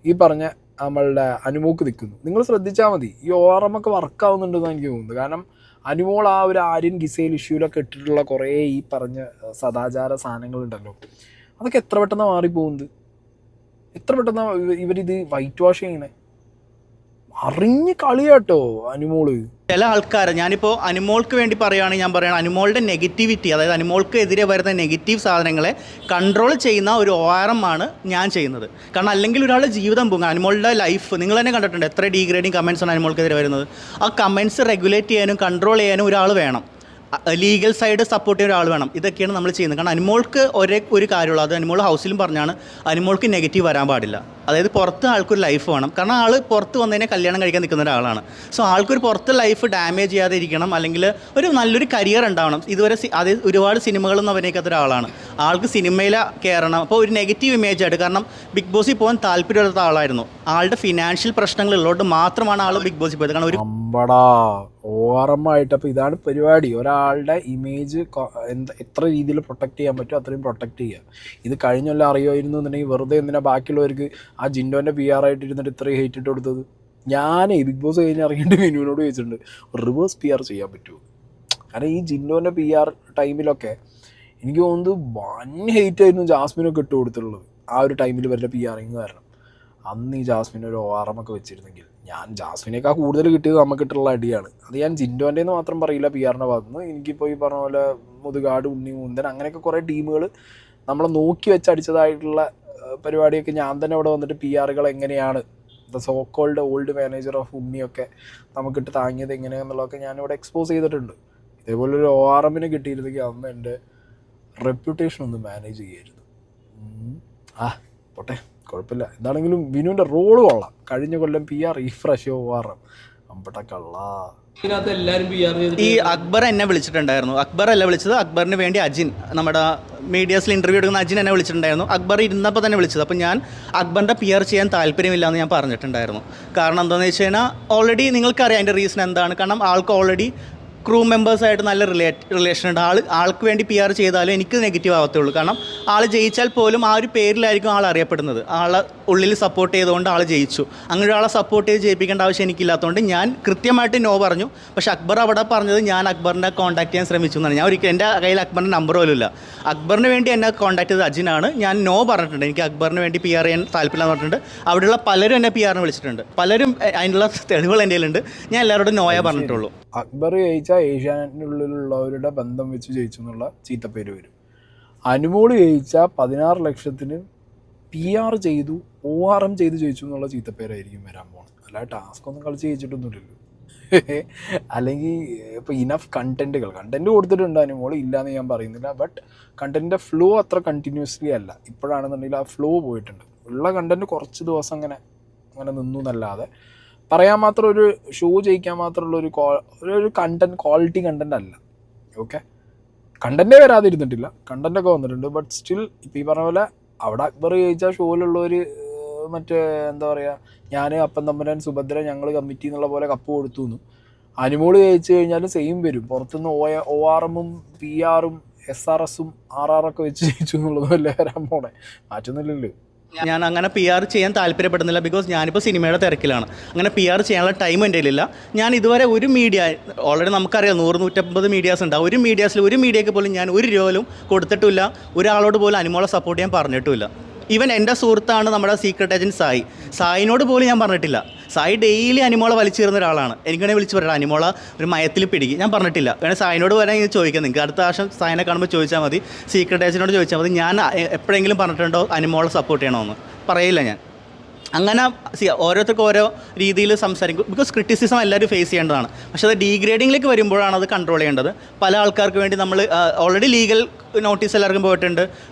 ഈ പറഞ്ഞ നമ്മളുടെ അനുമോക്ക് നിൽക്കുന്നു. നിങ്ങൾ ശ്രദ്ധിച്ചാൽ മതി, ഈ ORM ഒക്കെ വർക്കാവുന്നുണ്ടെന്ന് എനിക്ക് തോന്നുന്നത്. കാരണം അനുമോൾ ആ ഒരു ആര്യൻ ഗിസൈൽ ഇഷ്യൂലൊക്കെ ഇട്ടിട്ടുള്ള കുറേ ഈ പറഞ്ഞ സദാചാര സാധനങ്ങളുണ്ടല്ലോ, അതൊക്കെ എത്ര പെട്ടെന്ന് മാറിപ്പോകുന്നത്, എത്ര പെട്ടെന്ന് ഇവരിത് വൈറ്റ് വാഷ് ചെയ്യണേ. അറിഞ്ഞ് കളിയാട്ടോ അനുമോള്. ചില ആൾക്കാർ, ഞാനിപ്പോൾ അനുമോൾക്ക് വേണ്ടി പറയുകയാണെങ്കിൽ ഞാൻ പറയുകയാണ്, അനുമോളുടെ നെഗറ്റിവിറ്റി, അതായത് അനുമോൾക്ക് എതിരെ വരുന്ന നെഗറ്റീവ് സാധനങ്ങളെ കൺട്രോൾ ചെയ്യുന്ന ഒരു ORM ആണ് ഞാൻ ചെയ്യുന്നത്. കാരണം അല്ലെങ്കിൽ ഒരാളുടെ ജീവിതം പോകും. അനുമോളുടെ ലൈഫ് നിങ്ങൾ തന്നെ കണ്ടിട്ടുണ്ട്, എത്ര ഡീഗ്രേഡിങ് കമൻസ് ആണ് അനുമോൾക്കെതിരെ വരുന്നത്. ആ കമൻസ് റെഗുലേറ്റ് ചെയ്യാനും കൺട്രോൾ ചെയ്യാനും ഒരാൾ വേണം, ലീഗൽ സൈഡ് സപ്പോർട്ട് ചെയ്യുന്ന ഒരാൾ വേണം. ഇതൊക്കെയാണ് നമ്മൾ ചെയ്യുന്നത്. കാരണം അനുമോൾക്ക് ഒരു കാര്യമുള്ളൂ, അത് അനുമോൾ ഹൗസിലും പറഞ്ഞാണ്, അനുമോൾക്ക് നെഗറ്റീവ് വരാൻ പാടില്ല. അതായത് പുറത്ത് ആൾക്കൊരു ലൈഫ് വേണം. കാരണം ആൾ പുറത്ത് വന്നതിനെ കല്യാണം കഴിക്കാൻ നിൽക്കുന്ന ഒരാളാണ്. സോ ആൾക്കൊരു പുറത്ത് ലൈഫ് ഡാമേജ് ചെയ്യാതെ ഇരിക്കണം, അല്ലെങ്കിൽ ഒരു നല്ലൊരു കരിയർ ഉണ്ടാവണം. ഇതുവരെ അത് ഒരുപാട് സിനിമകളൊന്നും അഭിനയിക്കാത്ത ഒരാളാണ്. ആൾക്ക് സിനിമയിൽ കയറണം. അപ്പോൾ ഒരു നെഗറ്റീവ് ഇമേജ് ആയിട്ട്, കാരണം ബിഗ് ബോസിൽ പോകാൻ താല്പര്യമുള്ള ആളായിരുന്നു. ആളുടെ ഫിനാൻഷ്യൽ പ്രശ്നങ്ങളുള്ളതുകൊണ്ട് മാത്രമാണ് ആൾ ബിഗ് ബോസിൽ പോയത്. കാരണം ഒരു ORM ആയിട്ട് അപ്പോൾ ഇതാണ് പരിപാടി. ഒരാളുടെ ഇമേജ് എത്ര രീതിയിൽ പ്രൊട്ടക്റ്റ് ചെയ്യാൻ പറ്റുമോ അത്രയും പ്രൊട്ടക്റ്റ് ചെയ്യുക. ഇത് കഴിഞ്ഞൊല്ലം അറിയുമായിരുന്നു എന്നുണ്ടെങ്കിൽ വെറുതെ എന്തിനാ ബാക്കിയുള്ളവർക്ക് ആ ജിൻഡോൻ്റെ പി ആർ ആയിട്ട് ഇരുന്നിട്ട് ഇത്രയും ഹേറ്റ് ഇട്ട് കൊടുത്തത്. ഞാനേ ബിഗ് ബോസ് കഴിഞ്ഞ് ഇറങ്ങിയിട്ട് വിനുവിനോട് ചോദിച്ചിട്ടുണ്ട്, റിവേഴ്സ് പി ആർ ചെയ്യാൻ പറ്റുമോ? കാരണം ഈ ജിൻഡോൻ്റെ പി ആർ ടൈമിലൊക്കെ എനിക്ക് തോന്നുന്നത് വൻ ഹേറ്റ് ആയിരുന്നു ജാസ്മിനൊക്കെ ഇട്ട് കൊടുത്തിട്ടുള്ളത്. ആ ഒരു ടൈമിൽ വരുടെ പി ആറിങ് കാരണം അന്ന് ഈ ജാസ്മിൻ ഒരു ORM ഒക്കെ വെച്ചിരുന്നെങ്കിൽ, ഞാൻ ജാസ്മിനേക്കാൾ കൂടുതൽ കിട്ടിയത് നമുക്കിട്ടുള്ള അടിയാണ്. അത് ഞാൻ ജിൻഡോൻ്റെ എന്ന് മാത്രം പറയില്ല, പി ആറിൻ്റെ ഭാഗത്തുനിന്ന്. എനിക്കിപ്പോൾ ഈ പറഞ്ഞ പോലെ മുതുകാട്, ഉണ്ണി മുന്തൻ, അങ്ങനെയൊക്കെ കുറേ ടീമുകൾ നമ്മളെ നോക്കി വെച്ചടിച്ചതായിട്ടുള്ള പരിപാടിയൊക്കെ ഞാൻ തന്നെ ഇവിടെ വന്നിട്ട് പി ആറുകൾ എങ്ങനെയാണ്, the so called old manager of ഉണ്ണിയൊക്കെ നമുക്കിട്ട് താങ്ങിയത് എങ്ങനെയാണെന്നുള്ളതൊക്കെ ഞാനിവിടെ എക്സ്പോസ് ചെയ്തിട്ടുണ്ട്. ഇതേപോലൊരു ORMന് കിട്ടിയിരുന്നെങ്കിൽ അന്ന് എൻ്റെ റെപ്യൂട്ടേഷൻ ഒന്ന് മാനേജ് ചെയ്യായിരുന്നു. പോട്ടെ, കുഴപ്പമില്ല. എന്താണെങ്കിലും വിനുവിൻ്റെ റോള് കൊള്ളാം. കഴിഞ്ഞ കൊല്ലം പി ആർ റീഫ്രഷ് ORM അമ്പട്ടക്കള്ള. ഈ അക്ബർ എന്നെ വിളിച്ചിട്ടുണ്ടായിരുന്നു. അക്ബർ അല്ല വിളിച്ചത്, അക്ബറിന് വേണ്ടി അജിൻ, നമ്മുടെ മീഡിയാസിൽ ഇൻ്റർവ്യൂ എടുക്കുന്ന അജിൻ എന്നെ വിളിച്ചിട്ടുണ്ടായിരുന്നു. അക്ബർ ഇരുന്നപ്പോൾ തന്നെ വിളിച്ചത്. അപ്പോൾ ഞാൻ അക്ബറിൻ്റെ പി ആർ ചെയ്യാൻ താല്പര്യമില്ല എന്ന് ഞാൻ പറഞ്ഞിട്ടുണ്ടായിരുന്നു. കാരണം എന്താണെന്ന് വെച്ച് കഴിഞ്ഞാൽ ഓൾറെഡി നിങ്ങൾക്കറിയാം അതിൻ്റെ റീസൺ എന്താണ്. കാരണം ആൾക്ക് ഓൾറെഡി ക്രൂ മെമ്പേഴ്സായിട്ട് നല്ല റിലേഷൻ ഉണ്ട്. ആൾക്ക് വേണ്ടി പി ആർ ചെയ്താലും എനിക്ക് നെഗറ്റീവ് ആവത്തുള്ളൂ. കാരണം ആൾ ജയിച്ചാൽ പോലും ആ ഒരു പേരിലായിരിക്കും ആൾ അറിയപ്പെടുന്നത്. ആളെ ഉള്ളിൽ സപ്പോർട്ട് ചെയ്തുകൊണ്ട് ആൾ ജയിച്ചു. അങ്ങനെ ഒരാളെ സപ്പോർട്ട് ചെയ്ത് ജയിപ്പിക്കേണ്ട ആവശ്യം എനിക്കില്ലാത്തതുകൊണ്ട് ഞാൻ കൃത്യമായിട്ട് നോ പറഞ്ഞു. പക്ഷേ അക്ബർ അവിടെ പറഞ്ഞത് ഞാൻ അക്ബറിനെ കോൺടാക്ട് ചെയ്യാൻ ശ്രമിച്ചു എന്നാണ്. ഞാൻ ഒരിക്കലും എൻ്റെ കയ്യിൽ അക്ബറിൻ്റെ നമ്പർ പോലും ഇല്ല. അക്ബറിന് വേണ്ടി എന്നെ കോൺടാക്ട് ചെയ്തത് അജിനാണ്. ഞാൻ നോ പറഞ്ഞിട്ടുണ്ട്, എനിക്ക് അക്ബറിന് വേണ്ടി പി ആർ ചെയ്യാൻ താല്പര്യമില്ല പറഞ്ഞിട്ടുണ്ട്. അവിടെയുള്ള പലരും എന്നെ പി ആറിന് വിളിച്ചിട്ടുണ്ട്. പലരും അതിനുള്ള തെളിവുകൾ എൻ്റെ കയ്യിലുണ്ട്. ഞാൻ എല്ലാവരോടും നോയേ പറഞ്ഞിട്ടുള്ളൂ. അക്ബർ ജയിച്ചാൽ ഏഷ്യാനെറ്റിനുള്ളിലുള്ളവരുടെ ബന്ധം വെച്ച് ജയിച്ചു എന്നുള്ള ചീത്തപ്പേര് വരും. അനുമോള് ജയിച്ചാൽ 16 ലക്ഷത്തിന് PR ചെയ്തു ORM ചെയ്ത് ജയിച്ചു എന്നുള്ള ചീത്തപ്പേരായിരിക്കും വരാൻ പോകുന്നത്. അല്ലാതെ ടാസ്ക് ഒന്നും കളിച്ച് ജയിച്ചിട്ടൊന്നുമില്ലല്ലോ. അല്ലെങ്കിൽ ഇപ്പോൾ ഇനഫ് കണ്ടൻറ്റ് കൊടുത്തിട്ടുണ്ട് അനുമോള്, ഇല്ലയെന്ന് ഞാൻ പറയുന്നില്ല. ബട്ട് കണ്ടൻറ്റിൻ്റെ ഫ്ലോ അത്ര കണ്ടിന്യൂസ്ലി അല്ല. ഇപ്പോഴാണെന്നുണ്ടെങ്കിൽ ആ ഫ്ലോ പോയിട്ടുണ്ട്. ഉള്ള കണ്ടൻറ്റ് കുറച്ച് ദിവസം അങ്ങനെ നിന്നു എന്നല്ലാതെ പറയാൻ മാത്രം ഒരു ഷോ ജയിക്കാൻ മാത്രമുള്ള ഒരു കണ്ടൻറ്റ് ക്വാളിറ്റി കണ്ടൻറ്റ് അല്ല. ഓക്കെ, കണ്ടൻറ്റേ വരാതിരുന്നിട്ടില്ല, കണ്ടൻറ്റൊക്കെ വന്നിട്ടുണ്ട്. ബട്ട് സ്റ്റിൽ ഇപ്പോൾ ഈ പറഞ്ഞ പോലെ അവിടെ അക്ബർ ജയിച്ച ഷോയിലുള്ളൊരു മറ്റേ എന്താ പറയുക, ഞാൻ അപ്പൻ തമ്പുരാൻ സുഭദ്ര ഞങ്ങൾ കമ്മിറ്റി എന്നുള്ള പോലെ കപ്പ് കൊടുത്തു എന്നും, അനുമോള് ജയിച്ചു കഴിഞ്ഞാലും സെയിം വരും. പുറത്തുനിന്ന് ORM PR SRS RR ഒക്കെ വെച്ച് ജയിച്ചു എന്നുള്ളതും അല്ലേ വരാൻ പോണേ, മാറ്റുന്നില്ലല്ലോ. ഞാൻ അങ്ങനെ PR ചെയ്യാൻ താല്പര്യപ്പെടുന്നില്ല. ബിക്കോസ് ഞാനിപ്പോൾ സിനിമയുടെ തിരക്കിലാണ്. അങ്ങനെ PR ചെയ്യാനുള്ള ടൈം എൻ്റെ കയ്യിലില്ല. ഞാൻ ഇതുവരെ ഒരു മീഡിയ, ഓൾറെഡി നമുക്കറിയാം 100-150 മീഡിയാസ് ഉണ്ട്. ഒരു മീഡിയയ്ക്ക് പോലും ഞാൻ ഒരു രൂപ കൊടുത്തിട്ടില്ല. ഒരാളോട് പോലും അനുമോളെ സപ്പോർട്ട് ചെയ്യാൻ പറഞ്ഞിട്ടുമില്ല. ഈവൻ എൻ്റെ സുഹൃത്താണ് നമ്മുടെ സീക്രട്ട് ഏജൻറ്റ് സായിനോട് പോലും ഞാൻ പറഞ്ഞിട്ടില്ല. സായി ഡെയിലി അനുമോളെ വലിച്ചേറുന്ന ഒരാളാണ്. എനിക്കാണെങ്കിൽ വിളിച്ച് പറയാം അനുമോള ഒരു മയത്തിൽ പിടിക്കും, ഞാൻ പറഞ്ഞിട്ടില്ല. വേണേൽ സായിനോട് വരാൻ ഇത് ചോദിക്കാം, നിങ്ങൾക്ക് അടുത്ത പ്രാവശ്യം സായിനെ കാണുമ്പോൾ ചോദിച്ചാൽ മതി, സീക്രട്ട് ഏജൻറ്റിനോട് ചോദിച്ചാൽ മതി ഞാൻ എപ്പോഴെങ്കിലും പറഞ്ഞിട്ടുണ്ടോ അനുമോളെ സപ്പോർട്ട് ചെയ്യണമെന്ന്. പറയില്ല ഞാൻ. അങ്ങനെ ഓരോരുത്തർക്കും ഓരോ രീതിയിൽ സംസാരിക്കും. ബിക്കോസ് ക്രിറ്റിസിസം എല്ലാവരും ഫേസ് ചെയ്യേണ്ടതാണ്. പക്ഷേ അത് ഡീഗ്രേഡിങ്ങിലേക്ക് വരുമ്പോഴാണ് അത് കൺട്രോൾ ചെയ്യേണ്ടത്. പല ആൾക്കാർക്ക് വേണ്ടി നമ്മൾ ഓൾറെഡി ലീഗൽ നോട്ടീസ് എല്ലാവർക്കും പോയിട്ടുണ്ട്.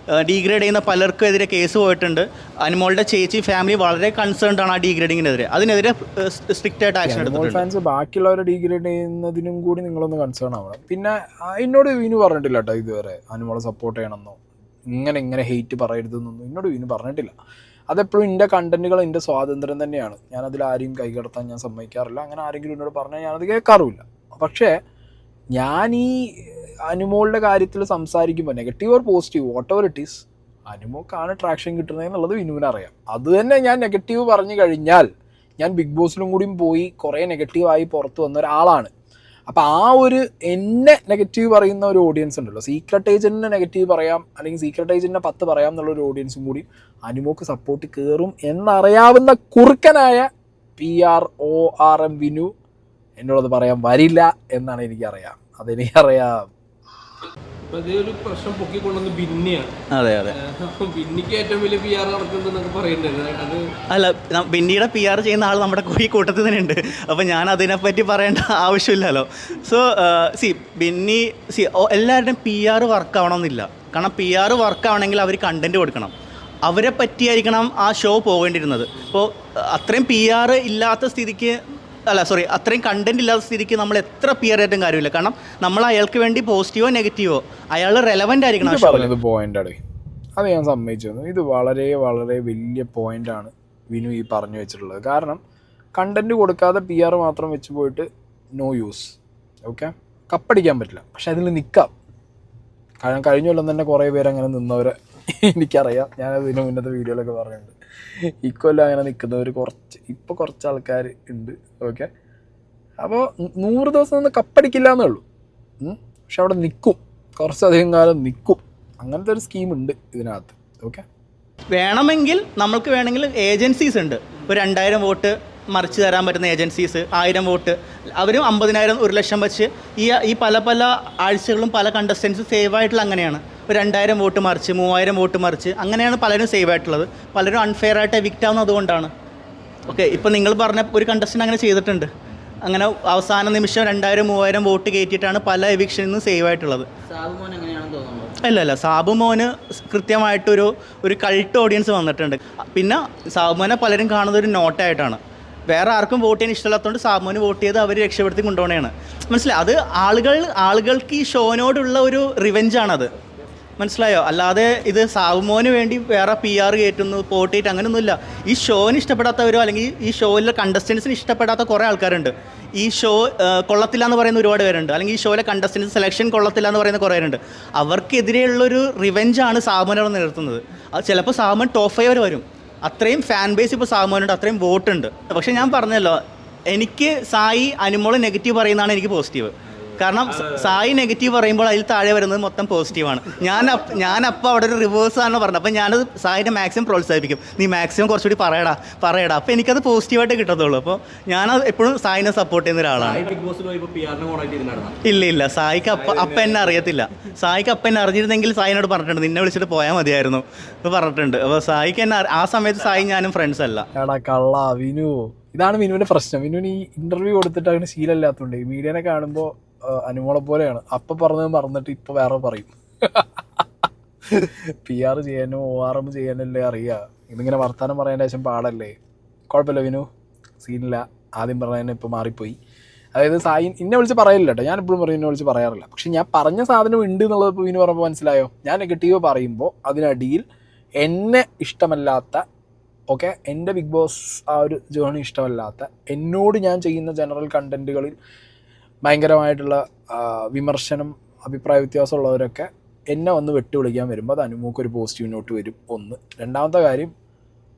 ഡീഗ്രേഡ് ചെയ്യുന്ന പലർക്കും എതിരെ കേസ് പോയിട്ടുണ്ട്. അനുമോളുടെ ചേച്ചി ഫാമിലി വളരെ കൺസേൺഡ് ആണ് ആ ഡീഗ്രേഡിങ്ങിനെതിരെ. അതിനെതിരെ സ്ട്രിക്റ്റ് ആയിട്ട് ആക്ഷൻ എടുത്തിട്ടുണ്ട്. ഫാൻസ് ബാക്കിയുള്ളവരെ ഡീഗ്രേഡ് ചെയ്യുന്നതിനും കൂടി നിങ്ങളൊന്ന് കൺസേൺ ആവണം. പിന്നെ എന്നോട് വിനു പറഞ്ഞിട്ടില്ല കേട്ടോ ഇതുവരെ അനുമോളെ സപ്പോർട്ട് ചെയ്യണമെന്നോ ഇങ്ങനെ ഹെയ്റ്റ് പറയരുതെന്നൊന്നും എന്നോട് വിനു പറഞ്ഞിട്ടില്ല. അതെപ്പോഴും എൻ്റെ കണ്ടൻറ്റുകൾ എൻ്റെ സ്വാതന്ത്ര്യം തന്നെയാണ്. ഞാനതിൽ ആരെയും കൈകടത്താൻ ഞാൻ സമ്മതിക്കാറില്ല. അങ്ങനെ ആരെങ്കിലും എന്നോട് പറഞ്ഞാൽ ഞാനത് കേൾക്കാറുമില്ല. പക്ഷേ ഞാൻ ഈ അനുമോളുടെ കാര്യത്തിൽ സംസാരിക്കുമ്പോൾ negative or positive whatever it is, അനുമോക്കാണ് ട്രാക്ഷൻ കിട്ടുന്നതെന്നുള്ളത് വിനുവിനറിയാം. അത് തന്നെ ഞാൻ നെഗറ്റീവ് പറഞ്ഞു കഴിഞ്ഞാൽ ഞാൻ ബിഗ് ബോസിലും കൂടിയും പോയി കുറേ നെഗറ്റീവായി പുറത്ത് വന്ന ഒരാളാണ്. അപ്പോൾ ആ ഒരു എന്നെ നെഗറ്റീവ് പറയുന്ന ഒരു ഓഡിയൻസ് ഉണ്ടല്ലോ, സീക്രട്ട് ഏജൻറ്റിനെ നെഗറ്റീവ് പറയാം അല്ലെങ്കിൽ സീക്രട്ട് ഏജൻറ്റിനെ 10 പറയാം എന്നുള്ളൊരു ഓഡിയൻസും കൂടി അനുമോക്ക് സപ്പോർട്ട് കയറും എന്നറിയാവുന്ന കുറുക്കനായ PRORM വിനു എന്നോടത് പറയാൻ വരില്ല എന്നാണ് എനിക്കറിയാം. അതെനിക്കറിയാം. ഒരു പ്രശ്നം പൊക്കിക്കൊണ്ടുവന്ന് ബിന്നിയാണ്. അതെ അതെ, ബിന്നിക്ക് ഏറ്റവും വലിയ PR നടക്കുന്നുണ്ടെന്നൊക്കെ പറയുന്നുണ്ട്. അല്ല, ബിന്നിയുടെ PR ചെയ്യുന്ന ആൾ നമ്മുടെ ഈ കൂട്ടത്തിൽ തന്നെ ഉണ്ട്. അപ്പോൾ ഞാൻ അതിനെപ്പറ്റി പറയേണ്ട ആവശ്യമില്ലല്ലോ. സോ ബിന്നി എല്ലാവരുടെയും PR വർക്ക് ആവണമെന്നില്ല. കാരണം PR വർക്ക് ആവണമെങ്കിൽ അവർ കണ്ടൻറ്റ് കൊടുക്കണം. അവരെ പറ്റിയായിരിക്കണം ആ ഷോ പോകേണ്ടിരുന്നത്. ഇപ്പോൾ അത്രയും PR ഇല്ലാത്ത സ്ഥിതിക്ക് അത്രയും കണ്ടന്റ് ഇല്ലാത്ത സ്ഥിതിക്ക് നമ്മൾ എത്ര PR ആയിട്ടും കാര്യമില്ല. കാരണം നമ്മൾ അയാൾക്ക് വേണ്ടി പോസിറ്റീവോ നെഗറ്റീവോ അയാൾ റെലവൻ്റ് ആയിരിക്കണം. പറഞ്ഞത് പോയിന്റാണ്, അത് ഞാൻ സമ്മതിച്ചു. ഇത് വളരെ വളരെ വലിയ പോയിന്റാണ് വിനു ഈ പറഞ്ഞു വെച്ചിട്ടുള്ളത്. കാരണം കണ്ടന്റ് കൊടുക്കാതെ PR മാത്രം വെച്ച് പോയിട്ട് നോ യൂസ്. ഓക്കെ, കപ്പടിക്കാൻ പറ്റില്ല, പക്ഷെ അതിൽ നിൽക്കാം. കാരണം കഴിഞ്ഞ കൊല്ലം തന്നെ കുറേ പേര് അങ്ങനെ നിന്നവരെ എനിക്കറിയാം. ഞാനത് ഇതിന് മുന്നത്തെ വീഡിയോയിലൊക്കെ പറയുന്നുണ്ട്. ഇക്കൊല്ലം അങ്ങനെ നിൽക്കുന്നവർ ഇപ്പോൾ കുറച്ച് ആൾക്കാർ ഉണ്ട്. ഓക്കെ, അപ്പോൾ 100 ദിവസം നിന്ന് കപ്പടിക്കില്ല എന്നേ ഉള്ളൂ, പക്ഷെ അവിടെ നിൽക്കും, കുറച്ചധികം കാലം നിൽക്കും. അങ്ങനത്തെ ഒരു സ്കീമുണ്ട് ഇതിനകത്ത്. ഓക്കെ, നമുക്ക് വേണമെങ്കിൽ ഏജൻസീസ് ഉണ്ട്. ഒരു 2000 വോട്ട് മറിച്ച് തരാൻ പറ്റുന്ന ഏജൻസീസ്, 1000 വോട്ട്, അവരും 50,000 1 ലക്ഷം വെച്ച് ഈ പല ആഴ്ചകളും പല കണ്ടസ്റ്റൻസ് സേവ് ആയിട്ടുള്ള അങ്ങനെയാണ്. ഒരു 2000 വോട്ട് മറിച്ച് 3000 വോട്ട് മറിച്ച് അങ്ങനെയാണ് പലരും സേവ് ആയിട്ടുള്ളത്. പലരും അൺഫെയർ ആയിട്ട് എവിക്റ്റ് ആവുന്നത് അതുകൊണ്ടാണ്. ഓക്കെ, ഇപ്പോൾ നിങ്ങൾ പറഞ്ഞ ഒരു കണ്ടസ്റ്റൻ്റ് അങ്ങനെ ചെയ്തിട്ടുണ്ട്. അങ്ങനെ അവസാന നിമിഷം 2000-3000 വോട്ട് കയറ്റിയിട്ടാണ് പല എവിക്ഷനിൽ നിന്ന് സേവ് ആയിട്ടുള്ളത്. അല്ല, സാബുമോന് കൃത്യമായിട്ടൊരു കൾട്ട് ഓഡിയൻസ് വന്നിട്ടുണ്ട്. പിന്നെ സാബുമോനെ പലരും കാണുന്നത് ഒരു നോട്ടായിട്ടാണ്. വേറെ ആർക്കും വോട്ട് ചെയ്യാൻ ഇഷ്ടമില്ലാത്തതുകൊണ്ട് സാബുമോന് വോട്ട് ചെയ്ത് അവർ രക്ഷപ്പെടുത്തി കൊണ്ടുപോകണതാണ്. മനസ്സിലായി? അത് ആളുകൾക്ക് ഈ ഷോനോടുള്ള ഒരു റിവെഞ്ചാണത്. മനസ്സിലായോ? അല്ലാതെ ഇത് സാബുമോന് വേണ്ടി വേറെ PR കയറ്റുന്നു, വോട്ട് ചെയ്തിട്ട് അങ്ങനെയൊന്നുമില്ല. ഈ ഷോന് ഇഷ്ടപ്പെടാത്തവരോ അല്ലെങ്കിൽ ഈ ഷോയിലെ കണ്ടസ്റ്റൻസിന് ഇഷ്ടപ്പെടാത്ത കുറേ ആൾക്കാരുണ്ട്. ഈ ഷോ കൊള്ളത്തില്ല എന്ന് പറയുന്ന ഒരുപാട് പേരുണ്ട്. അല്ലെങ്കിൽ ഈ ഷോയിലെ കണ്ടസ്റ്റൻസ് സെലക്ഷൻ കൊള്ളത്തില്ല എന്ന് പറയുന്ന കുറേ പേരുണ്ട്. അവർക്കെതിരെയുള്ളൊരു റിവെഞ്ചാണ് സാബുമോനെ നിർത്തുന്നത്. അത് ചിലപ്പോൾ സാബുമോൻ ടോപ്പ് 5 വരെ വരും. അത്രയും ഫാൻ ബേസ് ഇപ്പോൾ സാബുമോനുണ്ട്, അത്രയും വോട്ടുണ്ട്. പക്ഷേ ഞാൻ പറഞ്ഞല്ലോ, എനിക്ക് സായി അനുമോളെ നെഗറ്റീവ് പറയുന്നതാണ് എനിക്ക് പോസിറ്റീവ്. കാരണം സായി നെഗറ്റീവ് പറയുമ്പോൾ അതിൽ താഴെ വരുന്നത് മൊത്തം പോസിറ്റീവാണ്. ഞാനപ്പോൾ അവിടെ ഒരു റിവേഴ്സ് ആണ് പറഞ്ഞത്. അപ്പോൾ ഞാനത് സായിനെ മാക്സിമം പ്രോത്സാഹിപ്പിക്കും, നീ മാക്സിമം കുറച്ചുകൂടി പറയടാ. അപ്പോൾ എനിക്കത് പോസിറ്റീവായിട്ട് കിട്ടത്തുള്ളൂ. അപ്പോൾ ഞാനത് എപ്പോഴും സായിനെ സപ്പോർട്ട് ചെയ്യുന്ന ഒരാളാണ്. ഇല്ല, സായിക്ക് അപ്പം എന്നെ അറിയത്തില്ല. സായിക്ക് അപ്പം എന്നെ അറിഞ്ഞിരുന്നെങ്കിൽ സായിനോട് പറഞ്ഞിട്ടുണ്ട്, നിന്നെ വിളിച്ചിട്ട് പോയാൽ മതിയായിരുന്നു എന്ന് പറഞ്ഞിട്ടുണ്ട്. അപ്പോൾ സായിക്ക് എന്നെ ആ സമയത്ത് സായി ഞാനും ഫ്രണ്ട്സ് അല്ല. എടാ കള്ള വിനു, ഇതാണ് വിനുവിൻ്റെ പ്രശ്നം. വിനുവിന് ഈ ഇൻ്റർവ്യൂ കൊടുത്തിട്ട് അങ്ങനെ ശീലമില്ലാത്തതുകൊണ്ട് മീഡിയനെ കാണുമ്പോൾ അനുമോളെ പോലെയാണ്. അപ്പം പറഞ്ഞത് മറന്നിട്ട് ഇപ്പോൾ വേറെ പറയും. PR ചെയ്യാനോ ORM ചെയ്യാനല്ലേ അറിയുക. ഇതിങ്ങനെ വർത്താനം പറയേണ്ട ശേഷം പാടല്ലേ. കുഴപ്പമില്ല വിനു, സീനില്ല. ആദ്യം പറഞ്ഞതിന് ഇപ്പോൾ മാറിപ്പോയി. അതായത് സായി എന്നെ വിളിച്ച് പറയില്ല കേട്ടോ, ഞാൻ എപ്പോഴും പറയും എന്നെ വിളിച്ച് പറയാറില്ല. പക്ഷെ ഞാൻ പറഞ്ഞ സാധനം ഉണ്ട് എന്നുള്ളത് ഇപ്പോൾ വിനു പറഞ്ഞപ്പോൾ മനസ്സിലായോ. ഞാൻ നെഗറ്റീവ് പറയുമ്പോൾ അതിനടിയിൽ എന്നെ ഇഷ്ടമല്ലാത്ത, ഓക്കെ, എൻ്റെ ബിഗ് ബോസ് ആ ഒരു ജേണി ഇഷ്ടമല്ലാത്ത, എന്നോട് ഞാൻ ചെയ്യുന്ന ജനറൽ കണ്ടൻറ്റുകളിൽ ഭയങ്കരമായിട്ടുള്ള വിമർശനം, അഭിപ്രായ വ്യത്യാസമുള്ളവരൊക്കെ എന്നെ വന്ന് വിളിക്കാൻ വരുമ്പോൾ അത് അനുമോക്കൊരു പോസിറ്റീവ് നോട്ട് വരും. ഒന്ന്. രണ്ടാമത്തെ കാര്യം,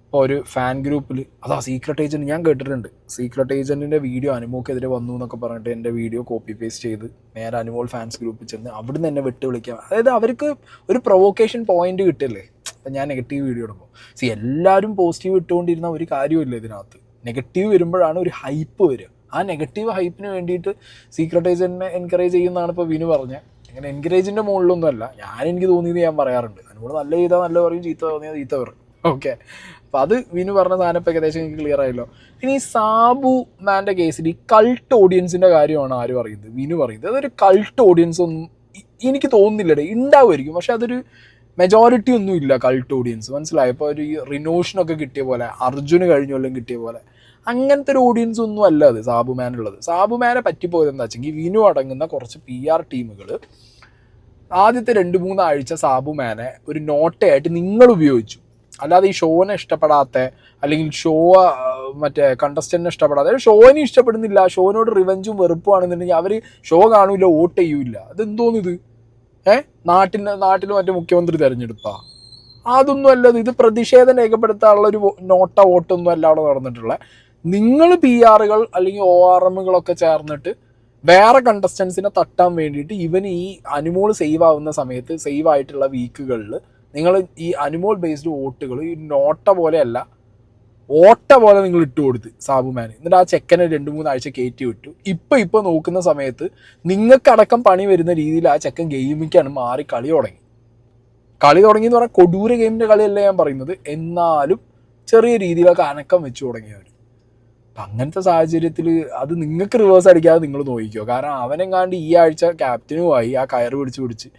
ഇപ്പോൾ ഒരു ഫാൻ ഗ്രൂപ്പിൽ അതാ സീക്രട്ട് ഏജൻറ്റ് ഞാൻ കേട്ടിട്ടുണ്ട്. സീക്രട്ട് ഏജൻറ്റിൻ്റെ വീഡിയോ അനുമോക്കെതിരെ വന്നു എന്നൊക്കെ പറഞ്ഞിട്ട് എൻ്റെ വീഡിയോ കോപ്പി പേസ്റ്റ് ചെയ്ത് നേരെ അനുമോൾ ഫാൻസ് ഗ്രൂപ്പിൽ ചെന്ന് അവിടുന്ന് എന്നെ വിളിക്കാം. അതായത് അവർക്ക് ഒരു പ്രൊവോക്കേഷൻ പോയിന്റ് കിട്ടില്ലേ. അപ്പം ഞാൻ നെഗറ്റീവ് വീഡിയോ ഇടുമ്പോൾ എല്ലാവരും പോസിറ്റീവ് ഇട്ടുകൊണ്ടിരുന്ന ഒരു കാര്യമില്ല ഇതിനകത്ത്. നെഗറ്റീവ് വരുമ്പോഴാണ് ഒരു ഹൈപ്പ് വരിക. ആ നെഗറ്റീവ് ഹൈപ്പിന് വേണ്ടിയിട്ട് സീക്രട്ട് ഏജൻറ്റിനെ എൻകറേജ് ചെയ്യുന്നതാണ് ഇപ്പോൾ വിനു പറഞ്ഞത്. അങ്ങനെ എൻകറേജിൻ്റെ മുകളിലൊന്നുമല്ല, എനിക്ക് തോന്നിയത് ഞാൻ പറയാറുണ്ട്. അതിനോട് നല്ല ചെയ്താൽ നല്ല പറയും, ചീത്ത തോന്നിയാൽ ചീത്ത പറയും. ഓക്കെ, അപ്പോൾ അത് വിനു പറഞ്ഞ സാധനം ഇപ്പോൾ ഏകദേശം എനിക്ക് ക്ലിയർ ആയല്ലോ. ഇനി ഈ സാബു മാൻ്റെ കേസിൽ ഈ കൾട്ട് ഓഡിയൻസിൻ്റെ കാര്യമാണ് ആര് പറയുന്നത്, വിനു പറയുന്നത്. അതൊരു കൾട്ട് ഓഡിയൻസ് ഒന്നും എനിക്ക് തോന്നുന്നില്ലടേ. ഉണ്ടാവുമായിരിക്കും, പക്ഷെ അതൊരു മെജോറിറ്റി ഒന്നും ഇല്ല കൾട്ട് ഓഡിയൻസ്. മനസ്സിലായോ? ഇപ്പോൾ ഒരു റിനോഷനൊക്കെ കിട്ടിയ പോലെ, അർജുന് കഴിഞ്ഞ കൊല്ലം കിട്ടിയ പോലെ അങ്ങനത്തെ ഒരു ഓഡിയൻസ് ഒന്നും അല്ല അത് സാബുമാനുള്ളത്. സാബുമാനെ പറ്റിപ്പോയത് എന്താ വെച്ചെങ്കിൽ വിനു അടങ്ങുന്ന കുറച്ച് PR ടീമുകൾ ആദ്യത്തെ 2-3 ആഴ്ച സാബുമാനെ ഒരു നോട്ടയായിട്ട് നിങ്ങൾ ഉപയോഗിച്ചു. അല്ലാതെ ഈ ഷോനെ ഇഷ്ടപ്പെടാത്ത, അല്ലെങ്കിൽ മറ്റേ കണ്ടസ്റ്റന്റിനെ ഇഷ്ടപ്പെടാത്ത, ഷോനെ ഇഷ്ടപ്പെടുന്നില്ല, ഷോനോട് റിവെഞ്ചും വെറുപ്പുവാണെന്നുണ്ടെങ്കിൽ അവർ ഷോ കാണൂല, വോട്ട് ചെയ്യൂല. അതെന്തോന്നിത്? നാട്ടിൽ മറ്റേ മുഖ്യമന്ത്രി തിരഞ്ഞെടുപ്പാ? അതൊന്നും അല്ലത്. ഇത് പ്രതിഷേധം രേഖപ്പെടുത്താനുള്ളൊരു നോട്ട വോട്ടൊന്നും അല്ല അവിടെ നടന്നിട്ടുള്ളത്. നിങ്ങൾ PR അല്ലെങ്കിൽ ORMകളൊക്കെ ചേർന്നിട്ട് വേറെ കണ്ടസ്റ്റൻസിനെ തട്ടാൻ വേണ്ടിയിട്ട് ഇവന് ഈ അനുമോൾ സേവ് ആവുന്ന സമയത്ത്, സേവ് ആയിട്ടുള്ള വീക്കുകളിൽ നിങ്ങൾ ഈ അനുമോൾ ബേസ്ഡ് വോട്ടുകൾ ഈ നോട്ട പോലെയല്ല, ഓട്ട പോലെ നിങ്ങൾ ഇട്ട് കൊടുത്ത് സാബുമാന്. എന്നിട്ട് ആ ചെക്കനെ 2-3 ആഴ്ച കയറ്റി വിട്ടു. ഇപ്പം നോക്കുന്ന സമയത്ത് നിങ്ങൾക്കടക്കം പണി വരുന്ന രീതിയിൽ ആ ചെക്കൻ ഗെയിമിക്കാണ് മാറി കളി തുടങ്ങി എന്ന് പറഞ്ഞാൽ കൊടൂര ഗെയിമിൻ്റെ കളിയല്ല ഞാൻ പറയുന്നത്, എന്നാലും ചെറിയ രീതിയിലൊക്കെ അനക്കം വെച്ച് തുടങ്ങിയവർ. അപ്പം അങ്ങനത്തെ സാഹചര്യത്തിൽ അത് നിങ്ങൾക്ക് റിവേഴ്സ് അടിക്കാതെ നിങ്ങൾ നോക്കിക്കോ. കാരണം അവനെങ്ങാണ്ട് ഈ ആഴ്ച ക്യാപ്റ്റനുമായി ആ കയറ് പിടിച്ച്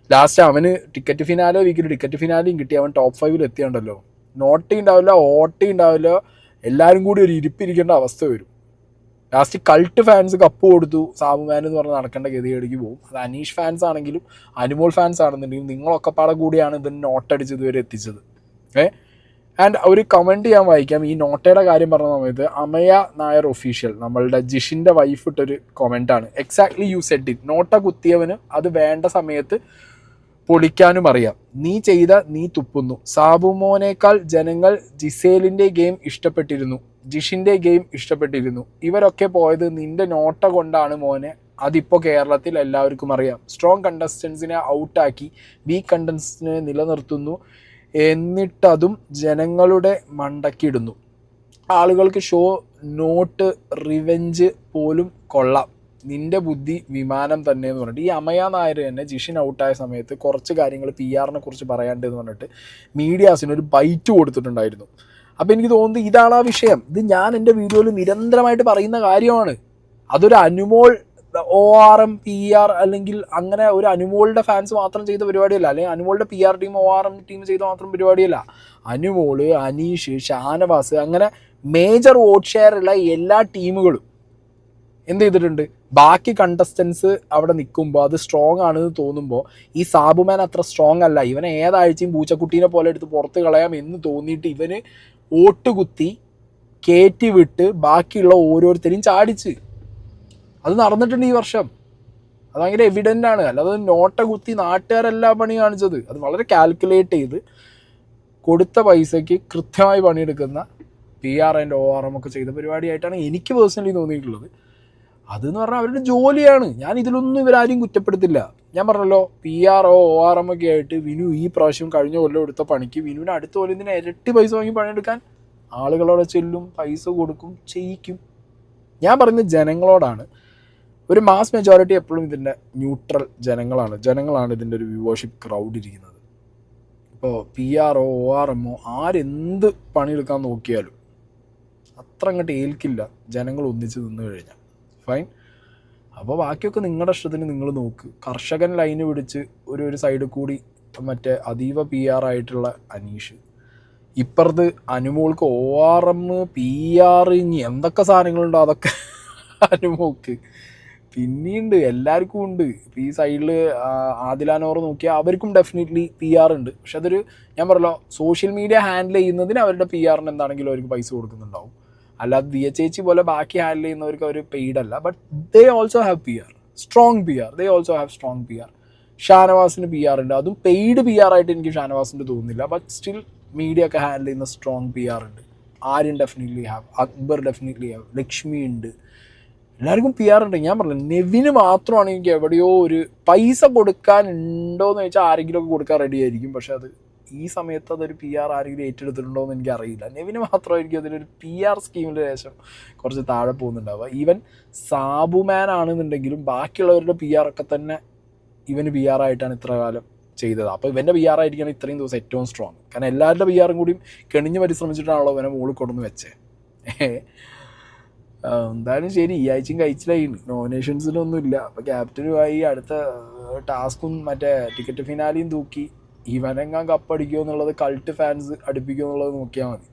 ലാസ്റ്റ് അവന് ടിക്കറ്റ് ഫിനാലെയും കിട്ടി. അവൻ ടോപ്പ് 5 എത്തിയുണ്ടല്ലോ. നോട്ടി ഉണ്ടാവില്ല, ഓട്ടി ഉണ്ടാവില്ല, എല്ലാവരും കൂടി ഒരു ഇരിപ്പിരിക്കേണ്ട അവസ്ഥ വരും. ലാസ്റ്റ് കൾട്ട് ഫാൻസ് കപ്പ് കൊടുത്തു സാബുമാൻ എന്ന് പറഞ്ഞ് നടക്കേണ്ട ഗതികേടിക്ക് പോകും. അത് അനീഷ് ഫാൻസ് ആണെങ്കിലും അനുമോൾ ഫാൻസ് ആണെന്നുണ്ടെങ്കിലും നിങ്ങളൊക്കെ പാടെ കൂടിയാണ് ഇതിന് നോട്ടടിച്ച് ഇതുവരെ എത്തിച്ചത്. ആൻഡ് ഒരു കമൻറ്റ് ഞാൻ വായിക്കാം. ഈ നോട്ടയുടെ കാര്യം പറഞ്ഞ സമയത്ത് അമയ നായർ ഒഫീഷ്യൽ, നമ്മളുടെ ജിഷിൻ്റെ വൈഫ് ഇട്ടൊരു കമൻറ്റാണ്. Exactly you said it. NOTA കുത്തിയവന് അത് വേണ്ട സമയത്ത് പൊളിക്കാനും അറിയാം. നീ തുപ്പുന്നു. സാബുമോനേക്കാൾ ജനങ്ങൾ ജിസേലിൻ്റെ ഗെയിം ഇഷ്ടപ്പെട്ടിരുന്നു, ജിഷിൻ്റെ ഗെയിം ഇഷ്ടപ്പെട്ടിരുന്നു. ഇവരൊക്കെ പോയത് നിന്റെ നോട്ട കൊണ്ടാണ് മോനെ. അതിപ്പോൾ കേരളത്തിൽ എല്ലാവർക്കും അറിയാം. സ്ട്രോങ് കണ്ടസ്റ്റൻസിനെ ഔട്ടാക്കി വീക്ക് കണ്ടസ്റ്റൻസിനെ നിലനിർത്തുന്നു, എന്നിട്ടതും ജനങ്ങളുടെ മണ്ടക്കിടുന്നു. ആളുകൾക്ക് ഷോ നോട്ട് റിവെഞ്ച് പോലും കൊള്ളാം. നിന്റെ ബുദ്ധി വിമാനം തന്നെ എന്ന് പറഞ്ഞിട്ട് ഈ അമയ നായർ തന്നെ ജിഷിൻ ഔട്ടായ സമയത്ത് കുറച്ച് കാര്യങ്ങൾ PR-നെ കുറിച്ച് പറയാണ്ടെന്ന് പറഞ്ഞിട്ട് മീഡിയാസിനൊരു ബൈറ്റ് കൊടുത്തിട്ടുണ്ടായിരുന്നു. അപ്പോൾ എനിക്ക് തോന്നുന്നത് ഇതാണ് ആ വിഷയം. ഇത് ഞാൻ എൻ്റെ വീഡിയോയിൽ നിരന്തരമായിട്ട് പറയുന്ന കാര്യമാണ്. അതൊരു അനുമോൾ ORM PR അല്ലെങ്കിൽ അങ്ങനെ ഒരു അനുമോളുടെ ഫാൻസ് മാത്രം ചെയ്ത പരിപാടിയല്ല, അല്ലെങ്കിൽ അനുമോളുടെ PR ടീം ORM ടീം ചെയ്ത മാത്രം പരിപാടിയല്ല. അനുമോള്, അനീഷ്, ഷാനവാസ്, അങ്ങനെ മേജർ വോട്ട് ഷെയർ ഉള്ള എല്ലാ ടീമുകളും എന്ത് ചെയ്തിട്ടുണ്ട്? ബാക്കി കണ്ടസ്റ്റൻസ് അവിടെ നിൽക്കുമ്പോൾ അത് സ്ട്രോങ് ആണെന്ന് തോന്നുമ്പോൾ ഈ സാബുമാൻ അത്ര സ്ട്രോങ് അല്ല, ഇവനെ ഏതാഴ്ചയും പൂച്ചക്കുട്ടീനെ പോലെ എടുത്ത് പുറത്ത് കളയാം എന്ന് തോന്നിയിട്ട് ഇവന് വോട്ട് കുത്തി കയറ്റി വിട്ട് ബാക്കിയുള്ള ഓരോരുത്തരെയും ചാടിച്ച്. അത് നടന്നിട്ടുണ്ട് ഈ വർഷം. അത് ഭയങ്കര എവിഡൻ്റ് ആണ്. അല്ലാതെ നോട്ട കുത്തി നാട്ടുകാരെല്ലാ പണി കാണിച്ചത്. അത് വളരെ കാൽക്കുലേറ്റ് ചെയ്ത് കൊടുത്ത പൈസയ്ക്ക് കൃത്യമായി പണിയെടുക്കുന്ന PR ആൻഡ് ORM ഒക്കെ ചെയ്ത പരിപാടിയായിട്ടാണ് എനിക്ക് പേഴ്സണലി തോന്നിയിട്ടുള്ളത്. അതെന്ന് പറഞ്ഞാൽ അവരുടെ ജോലിയാണ്. ഞാൻ ഇതിലൊന്നും ഇവരാരും കുറ്റപ്പെടുത്തില്ല. ഞാൻ പറഞ്ഞല്ലോ PR ORM ഒക്കെ ആയിട്ട് വിനു ഈ പ്രാവശ്യം കഴിഞ്ഞ കൊല്ലം എടുത്ത പണിക്ക് വിനുവിന് അടുത്ത കൊല്ലം ഇതിന് ഇരട്ടി പൈസ വാങ്ങി പണിയെടുക്കാൻ ആളുകളോടെ ചെല്ലും, പൈസ കൊടുക്കും, ചെയ്യിക്കും. ഞാൻ പറയുന്നത് ജനങ്ങളോടാണ്. ഒരു മാസ് മെജോറിറ്റി എപ്പോഴും ഇതിൻ്റെ ന്യൂട്രൽ ജനങ്ങളാണ് ഇതിൻ്റെ ഒരു വ്യൂവർഷിപ്പ് ക്രൗഡ് ഇരിക്കുന്നത്. ഇപ്പോൾ PR ORM ആരെന്ത് പണിയെടുക്കാൻ നോക്കിയാലും അത്ര അങ്ങോട്ട് ഏൽക്കില്ല ജനങ്ങൾ ഒന്നിച്ച് നിന്ന് കഴിഞ്ഞാൽ. ഫൈൻ. അപ്പോൾ ബാക്കിയൊക്കെ നിങ്ങളുടെ ഇഷ്ടത്തിന് നിങ്ങൾ നോക്ക്. കർഷകൻ ലൈന് പിടിച്ച് ഒരു സൈഡിൽ കൂടി മറ്റേ അതീവ PR ആയിട്ടുള്ള അനീഷ്, ഇപ്പുറത്ത് അനുമോൾക്ക് ORM PR ഇനി എന്തൊക്കെ സാധനങ്ങളുണ്ടോ അതൊക്കെ അനുമോൾക്ക്. പിന്നെയുണ്ട്, എല്ലാവർക്കും ഉണ്ട്. ഇപ്പോൾ ഈ സൈഡിൽ ആദിലാനോർ നോക്കിയാൽ അവർക്കും ഡെഫിനറ്റ്ലി PR ഉണ്ട്. പക്ഷെ അതൊരു ഞാൻ പറഞ്ഞല്ലോ സോഷ്യൽ മീഡിയ ഹാൻഡിൽ ചെയ്യുന്നതിന് അവരുടെ PRന് എന്താണെങ്കിലും അവർക്ക് പൈസ കൊടുക്കുന്നുണ്ടാവും. അല്ലാതെ ദിയ ചേച്ചി പോലെ ബാക്കി ഹാൻഡിൽ ചെയ്യുന്നവർക്ക് അവർ പെയ്ഡ് അല്ല. But they also have PR, strong PR. They also have strong PR. ഷാനവാസിന് PR ഉണ്ട്, അതും പെയ്ഡ് PR ആയിട്ട് എനിക്ക് ഷാനവാസിൻ്റെ തോന്നുന്നില്ല. ബട്ട് സ്റ്റിൽ മീഡിയ ഒക്കെ ഹാൻഡിൽ ചെയ്യുന്ന സ്ട്രോങ് PR ഉണ്ട്. Aryan definitely have, Akbar definitely have, Lakshmi ഉണ്ട്, എല്ലാവർക്കും PR ഉണ്ട്. ഞാൻ പറഞ്ഞു നെവിന് മാത്രമാണ് എനിക്ക് എവിടെയോ ഒരു പൈസ കൊടുക്കാൻ ഉണ്ടോയെന്ന് ചോദിച്ചാൽ ആരെങ്കിലുമൊക്കെ കൊടുക്കാൻ റെഡി ആയിരിക്കും. പക്ഷെ അത് ഈ സമയത്ത് അതൊരു PR ആരെങ്കിലും ഏറ്റെടുത്തിട്ടുണ്ടോ എന്ന് എനിക്കറിയില്ല. നെവിന് മാത്രമായിരിക്കും അതിലൊരു PR സ്കീമിൻ്റെ ശേഷം കുറച്ച് താഴെ പോകുന്നുണ്ടാവുക. ഈവൻ സാബുമാൻ ആണെന്നുണ്ടെങ്കിലും ബാക്കിയുള്ളവരുടെ PR ഒക്കെ തന്നെ ഇവന് PR ആയിട്ടാണ് ഇത്ര കാലം ചെയ്തത്. അപ്പോൾ ഇവൻ്റെ PR ആയിരിക്കണം ഇത്രയും ദിവസം ഏറ്റവും സ്ട്രോങ്. കാരണം എല്ലാവരുടെ PRും കൂടിയും കെണിഞ്ഞ് പരിശ്രമിച്ചിട്ടാണല്ലോ ഇവനെ മുകളിൽ കൊണ്ടുവന്ന് വെച്ചേ. എന്തായാലും ശരി, ഈ ആഴ്ചയും കഴിച്ചിലായിരുന്നു. നോമിനേഷൻസിനൊന്നും ഇല്ല. അപ്പോൾ ക്യാപ്റ്റനുമായി അടുത്ത ടാസ്കും മറ്റേ ടിക്കറ്റ് ഫിനാലിയും തൂക്കി ഇവനെങ്ങാൻ കപ്പടിക്കുമോ എന്നുള്ളത്, കൾട്ട് ഫാൻസ് അടുപ്പിക്കുമോ എന്നുള്ളത് നോക്കിയാൽ മതി.